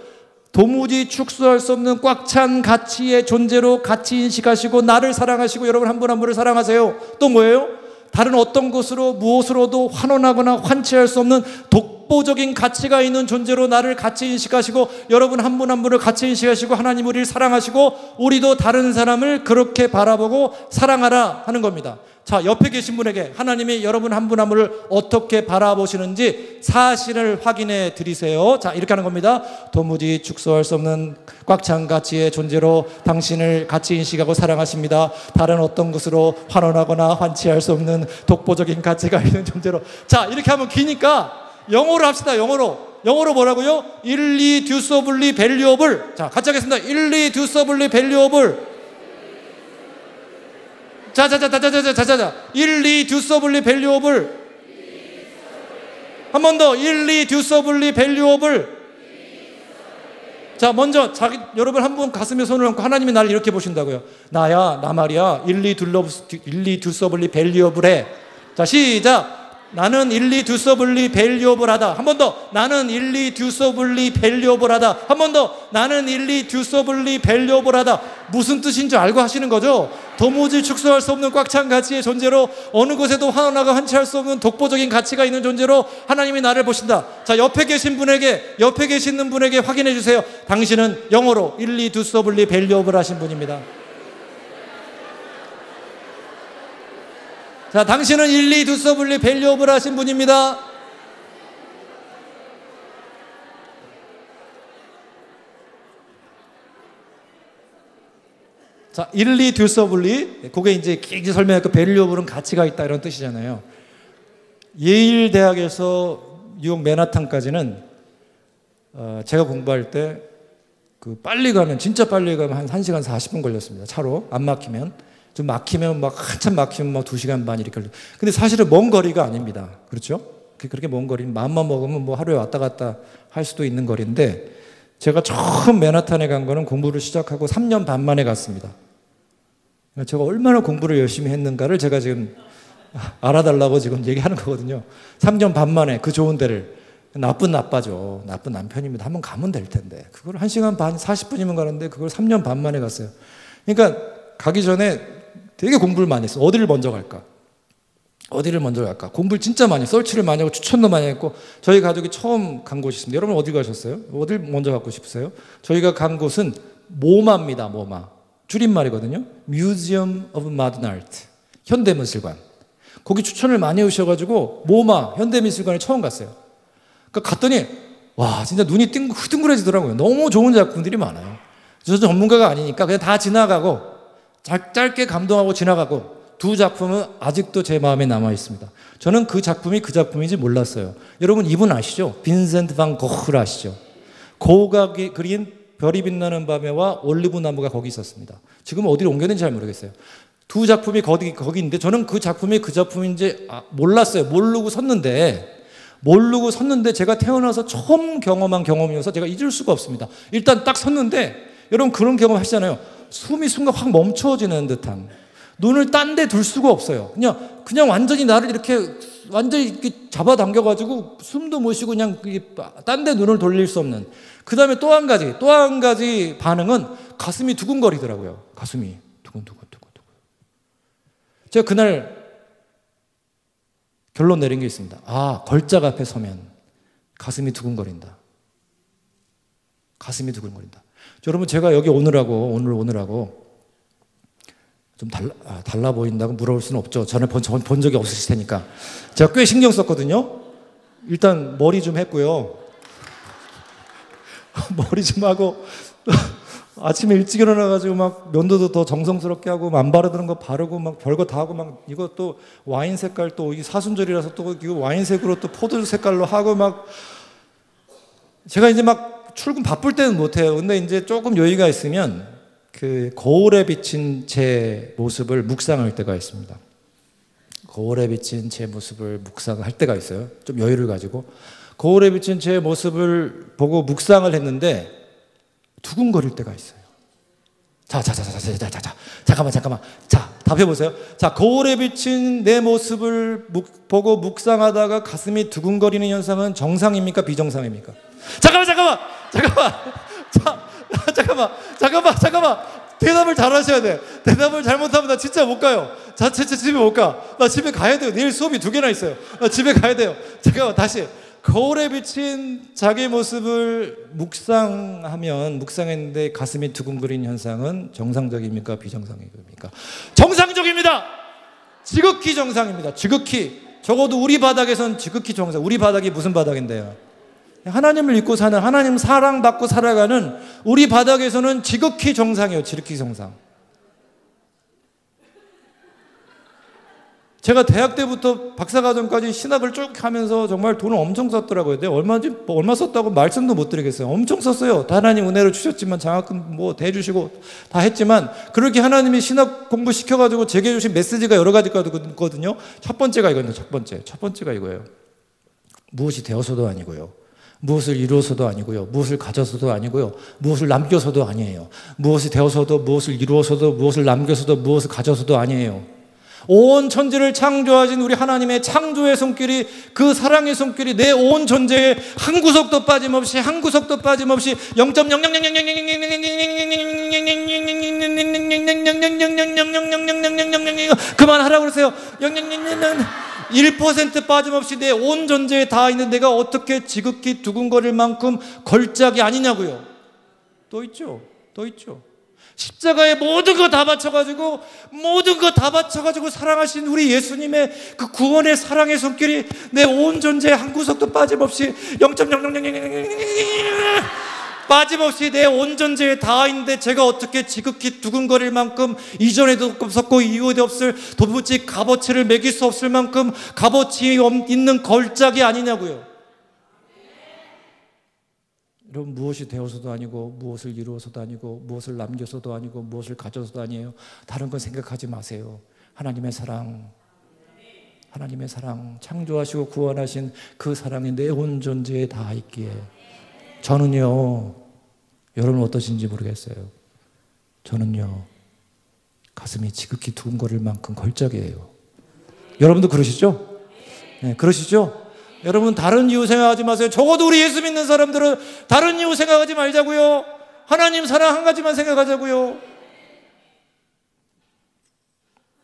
도무지 축소할 수 없는 꽉 찬 가치의 존재로 가치 인식하시고 나를 사랑하시고 여러분 한 분 한 분을 사랑하세요. 또 뭐예요? 다른 어떤 것으로 무엇으로도 환원하거나 환치할 수 없는 독보적인 가치가 있는 존재로 나를 가치 인식하시고 여러분 한 분 한 분을 가치 인식하시고 하나님 우리를 사랑하시고 우리도 다른 사람을 그렇게 바라보고 사랑하라 하는 겁니다. 자, 옆에 계신 분에게 하나님이 여러분 한 분 한 분을 어떻게 바라보시는지 사실을 확인해 드리세요. 자, 이렇게 하는 겁니다. 도무지 축소할 수 없는 꽉 찬 가치의 존재로 당신을 가치 인식하고 사랑하십니다. 다른 어떤 것으로 환원하거나 환치할 수 없는 독보적인 가치가 있는 존재로. 자, 이렇게 하면 기니까 영어로 합시다. 영어로 뭐라고요? irreducibly valuable. 자, 같이 하겠습니다. irreducibly valuable. 자자자자자자자자자. irreducibly valuable. 한 번 더. irreducibly valuable. 자, 먼저 여러분 한 분 가슴에 손을 얹고 하나님이 나를 이렇게 보신다고요. 나 말이야 irreducibly valuable해. 자, 시작. 나는 irreducibly valuable하다. 한 번 더. 나는 irreducibly valuable하다. 한 번 더. 나는 irreducibly valuable하다. 무슨 뜻인 줄 알고 하시는 거죠? 도무지 축소할 수 없는 꽉 찬 가치의 존재로 어느 곳에도 환원하고 환치할 수 없는 독보적인 가치가 있는 존재로 하나님이 나를 보신다. 자, 옆에 계시는 분에게 확인해 주세요. 당신은 영어로 irreducibly valuable 하신 분입니다. 자, 당신은 irreducibly valuable 하신 분입니다. 자, irreducibly, 그게 이제 길게 설명했고 valuable은 가치가 있다 이런 뜻이잖아요. 예일 대학에서 뉴욕 맨하탄까지는 제가 공부할 때 진짜 빨리 가면 한 1시간 40분 걸렸습니다. 차로 안 막히면. 좀 막히면 한참 막히면 2시간 반 이렇게 걸려요. 근데 사실은 먼 거리가 아닙니다. 그렇죠? 그렇게 먼 거리는 마음만 먹으면 하루에 왔다 갔다 할 수도 있는 거리인데 제가 처음 맨하탄에 간 거는 공부를 시작하고 3년 반 만에 갔습니다. 제가 얼마나 공부를 열심히 했는가를 제가 지금 알아달라고 지금 얘기하는 거거든요. 3년 반 만에 그 좋은 데를. 나쁘죠. 나쁜 남편입니다. 한번 가면 될 텐데. 그걸 1시간 반, 40분이면 가는데 그걸 3년 반 만에 갔어요. 그러니까 가기 전에 되게 공부를 많이 했어. 어디를 먼저 갈까? 공부를 진짜 많이, 서치를 많이 하고 추천도 많이 했고, 저희 가족이 처음 간 곳이 있습니다. 여러분 어디 가셨어요? 어딜 먼저 가고 싶으세요? 저희가 간 곳은 모마입니다. 모마. 줄임말이거든요. Museum of Modern Art. 현대미술관. 거기 추천을 많이 해주셔가지고 모마 현대미술관에 처음 갔어요. 그러니까 갔더니 와, 진짜 눈이 흐둥그레지더라고요. 너무 좋은 작품들이 많아요. 저 전문가가 아니니까 그냥 다 지나가고 짧게 감동하고 지나가고, 두 작품은 아직도 제 마음에 남아 있습니다. 저는 그 작품이 그 작품인지 몰랐어요. 여러분 이분 아시죠? 빈센트 반 고흐를 아시죠? 고흐가 그린 별이 빛나는 밤에와 올리브 나무가 거기 있었습니다. 지금 어디로 옮겼는지 잘 모르겠어요. 두 작품이 거기 있는데 저는 그 작품이 그 작품인지 몰랐어요. 모르고 섰는데 제가 태어나서 처음 경험한 경험이어서 제가 잊을 수가 없습니다. 일단 딱 섰는데 여러분 그런 경험 하시잖아요. 숨이 순간 확 멈춰지는 듯한, 눈을 딴 데 둘 수가 없어요. 그냥 완전히 나를 이렇게 완전히 이렇게 잡아당겨가지고 숨도 못 쉬고 그냥 딴 데 눈을 돌릴 수 없는. 그 다음에 또 한 가지 반응은 가슴이 두근거리더라고요. 가슴이 두근두근. 제가 그날 결론 내린 게 있습니다. 아, 걸작 앞에 서면 가슴이 두근거린다. 가슴이 두근거린다. 여러분, 제가 여기 오늘 오느라고 좀 달라 보인다고 물어볼 수는 없죠. 저는 본 적이 없으실 테니까. 제가 꽤 신경 썼거든요. 일단 머리 좀 했고요. 머리 좀 하고 아침에 일찍 일어나가지고 막 면도도 더 정성스럽게 하고 안 바르던 거 바르고 막 별거 다 하고 막 이것도 와인 색깔 또 이 사순절이라서 또 이거 와인색으로 또 포도 색깔로 하고 막 제가 이제 막 출근 바쁠 때는 못해요. 근데 이제 조금 여유가 있으면 그 거울에 비친 제 모습을 묵상할 때가 있습니다. 거울에 비친 제 모습을 묵상할 때가 있어요. 좀 여유를 가지고 거울에 비친 제 모습을 보고 묵상을 했는데 두근거릴 때가 있어요. 잠깐만. 자, 답해보세요. 자, 거울에 비친 내 모습을 보고 묵상하다가 가슴이 두근거리는 현상은 정상입니까? 비정상입니까? 잠깐만. 대답을 잘 하셔야 돼. 대답을 잘못하면 나 진짜 못 가요. 집에 못 가. 나 집에 가야 돼요. 내일 수업이 2개나 있어요. 나 집에 가야 돼요. 잠깐만, 다시. 거울에 비친 자기 모습을 묵상했는데 가슴이 두근거리는 현상은 정상적입니까? 비정상입니까? 정상적입니다. 지극히 정상입니다. 지극히. 적어도 우리 바닥에선 지극히 정상. 우리 바닥이 무슨 바닥인데요? 하나님을 믿고 사는, 하나님 사랑받고 살아가는 우리 바닥에서는 지극히 정상이에요. 지극히 정상. 제가 대학 때부터 박사과정까지 신학을 쭉 하면서 정말 돈을 엄청 썼더라고요. 얼마 썼다고 말씀도 못 드리겠어요. 엄청 썼어요. 하나님 은혜로 주셨지만 장학금 뭐 대주시고 다 했지만 그렇게 하나님이 신학 공부 시켜가지고 제게 주신 메시지가 여러 가지가 있거든요. 첫 번째가 이거예요. 첫 번째가 이거예요. 무엇이 되어서도 아니고요. 무엇을 이루어서도 아니고요. 무엇을 가져서도 아니고요. 무엇을 남겨서도 아니에요. 무엇이 되어서도, 무엇을 이루어서도, 무엇을 남겨서도, 무엇을 가져서도 아니에요. 온 천지를 창조하신 우리 하나님의 창조의 손길이, 그 사랑의 손길이 내 온 존재에 한 구석도 빠짐없이 0.000 그만하라고 그러세요. 1% 빠짐없이 내 온 존재에 다 있는 내가 어떻게 지극히 두근거릴 만큼 걸작이 아니냐고요. 또 있죠. 십자가에 모든 거 다 바쳐가지고 사랑하신 우리 예수님의 그 구원의 사랑의 손길이 내 온 존재의 한 구석도 빠짐없이 0.000 빠짐없이 내 온 존재에 다 있는데 제가 어떻게 지극히 두근거릴 만큼 이전에도 없었고 이후에도 없을 도무지 값어치를 매길 수 없을 만큼 값어치 있는 걸작이 아니냐고요. 여러분, 무엇이 되어서도 아니고 무엇을 이루어서도 아니고 무엇을 남겨서도 아니고 무엇을 가져서도 아니에요. 다른 건 생각하지 마세요. 하나님의 사랑, 창조하시고 구원하신 그 사랑이 내 온 존재에 다 있기에 저는요, 여러분 어떠신지 모르겠어요. 저는요, 가슴이 지극히 두근거릴 만큼 걸작이에요. 여러분도 그러시죠? 네, 그러시죠? 여러분, 다른 이유 생각하지 마세요. 적어도 우리 예수 믿는 사람들은 다른 이유 생각하지 말자고요. 하나님 사랑 한 가지만 생각하자고요.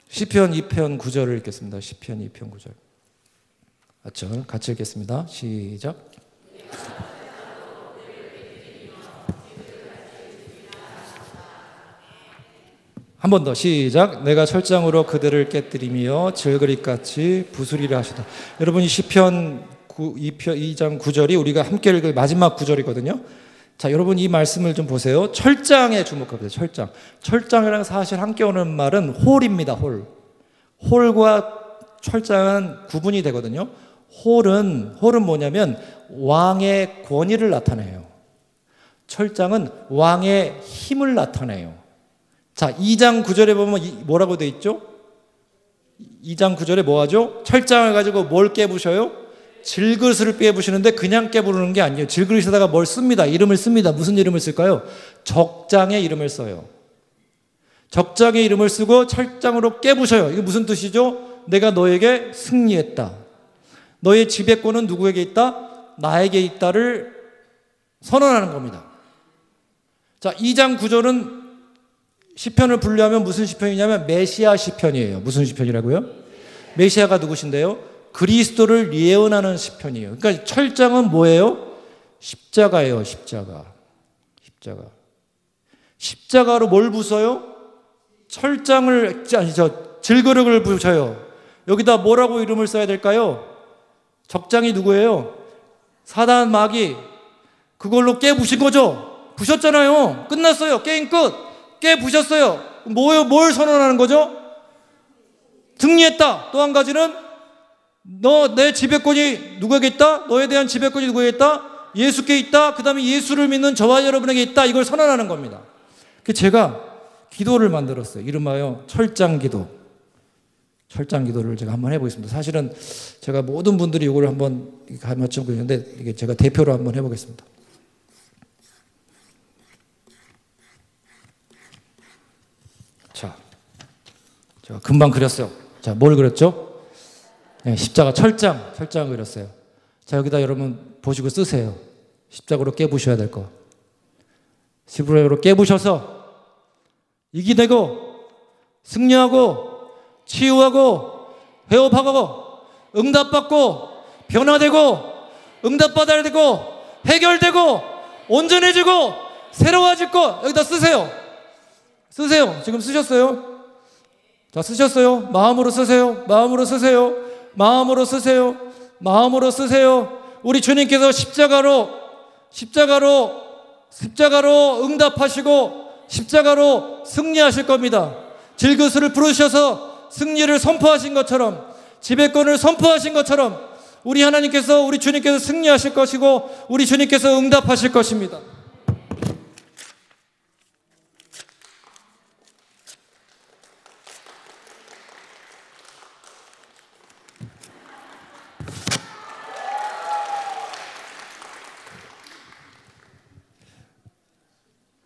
시편 2편 9절을 읽겠습니다. 시편 2편 9절. 맞죠? 같이 읽겠습니다. 시작. 한 번 더 시작. 내가 철장으로 그들을 깨뜨리며 질그릇같이 부수리라 하시다. 여러분, 이 시편 2장 9절이 우리가 함께 읽을 마지막 9절이거든요. 자, 여러분 이 말씀을 좀 보세요. 철장에 주목합니다. 철장이랑 사실 함께 오는 말은 홀입니다. 홀과 철장은 구분이 되거든요. 홀은 뭐냐면 왕의 권위를 나타내요. 철장은 왕의 힘을 나타내요. 자, 2장 9절에 보면 뭐라고 돼 있죠? 2장 9절에 뭐 하죠? 철장을 가지고 뭘 깨부셔요? 질그릇을 깨부시는데 그냥 깨부르는 게 아니에요. 질그릇에다가 뭘 씁니다. 이름을 씁니다. 무슨 이름을 쓸까요? 적장의 이름을 써요. 적장의 이름을 쓰고 철장으로 깨부셔요. 이게 무슨 뜻이죠? 내가 너에게 승리했다. 너의 지배권은 누구에게 있다? 나에게 있다를 선언하는 겁니다. 자, 2장 9절은 시편을 분류하면 무슨 시편이냐면 메시아 시편이에요. 무슨 시편이라고요? 메시아가 누구신데요? 그리스도를 예언하는 시편이에요. 그러니까 철장은 뭐예요? 십자가예요. 십자가로 뭘 부숴요? 질그릇을 부셔요. 여기다 뭐라고 이름을 써야 될까요? 적장이 누구예요? 사단 마귀. 그걸로 깨 부신 거죠? 부셨잖아요. 끝났어요. 게임 끝. 깨 부셨어요. 뭘 선언하는 거죠? 승리했다. 또 한 가지는 내 지배권이 누구에게 있다? 너에 대한 지배권이 누구에게 있다? 예수께 있다. 그 다음에 예수를 믿는 저와 여러분에게 있다. 이걸 선언하는 겁니다. 제가 기도를 만들었어요. 이름하여 철장기도. 철장기도를 제가 한번 해보겠습니다. 사실은 제가 모든 분들이 이걸 한번 맞추고 있는데 이게 제가 대표로 한번 해보겠습니다. 자, 제가 금방 그렸어요. 자, 뭘 그렸죠? 네, 십자가 철장을 그렸어요. 자, 여기다 여러분 보시고 쓰세요. 십자가로 깨부셔야 될 거. 십자가로 깨부셔서 이기되고 승리하고 치유하고 회복하고 응답받고 변화되고 응답받아야 되고 해결되고 온전해지고 새로워질 거 여기다 쓰세요. 지금 쓰셨어요? 자, 쓰셨어요? 마음으로 쓰세요. 마음으로 쓰세요. 우리 주님께서 십자가로 응답하시고 십자가로 승리하실 겁니다. 질그릇을 부르셔서 승리를 선포하신 것처럼 지배권을 선포하신 것처럼 우리 주님께서 승리하실 것이고 우리 주님께서 응답하실 것입니다.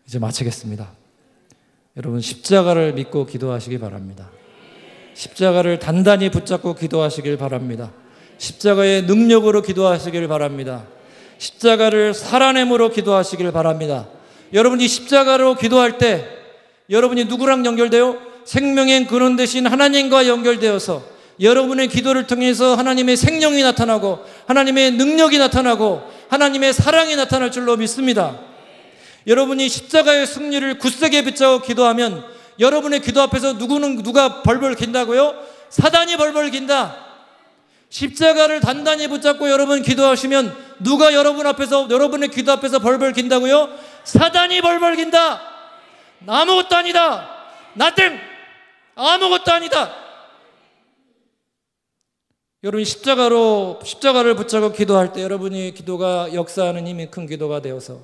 이제 마치겠습니다. 여러분 십자가를 믿고 기도하시기 바랍니다. 십자가를 단단히 붙잡고 기도하시길 바랍니다. 십자가의 능력으로 기도하시길 바랍니다. 십자가를 살아냄으로 기도하시길 바랍니다. 여러분이 십자가로 기도할 때 여러분이 누구랑 연결돼요? 생명의 근원 되신 하나님과 연결되어서 여러분의 기도를 통해서 하나님의 생명이 나타나고 하나님의 능력이 나타나고 하나님의 사랑이 나타날 줄로 믿습니다. 여러분이 십자가의 승리를 굳세게 붙잡고 기도하면 여러분의 기도 앞에서 누가 벌벌 긴다고요? 사단이 벌벌 긴다. 십자가를 단단히 붙잡고 여러분 기도하시면 누가 여러분의 기도 앞에서 벌벌 긴다고요? 사단이 벌벌 긴다. 아무것도 아니다. nothing. 아무것도 아니다. 여러분이 십자가를 붙잡고 기도할 때 여러분이 기도가 역사하는 힘이 큰 기도가 되어서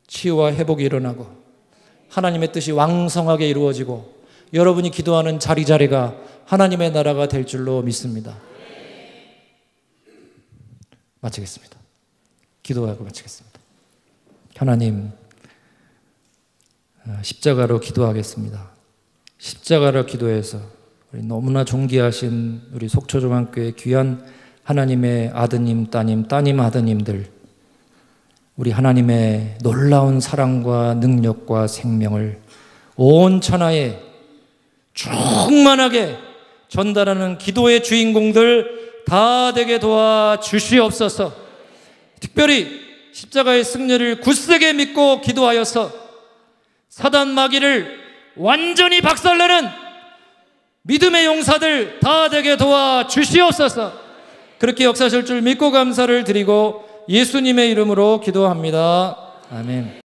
치유와 회복이 일어나고 하나님의 뜻이 왕성하게 이루어지고 여러분이 기도하는 자리자리가 하나님의 나라가 될 줄로 믿습니다. 마치겠습니다. 기도하고 마치겠습니다. 하나님, 십자가로 기도하겠습니다. 십자가로 기도해서 우리 너무나 존귀하신 우리 속초중앙교회 귀한 하나님의 아드님, 따님 아드님들 우리 하나님의 놀라운 사랑과 능력과 생명을 온 천하에 충만하게 전달하는 기도의 주인공들 다 되게 도와 주시옵소서. 특별히 십자가의 승리를 굳세게 믿고 기도하여서 사단 마귀를 완전히 박살내는 믿음의 용사들 다 되게 도와 주시옵소서. 그렇게 역사하실 줄 믿고 감사를 드리고 예수님의 이름으로 기도합니다. 아멘.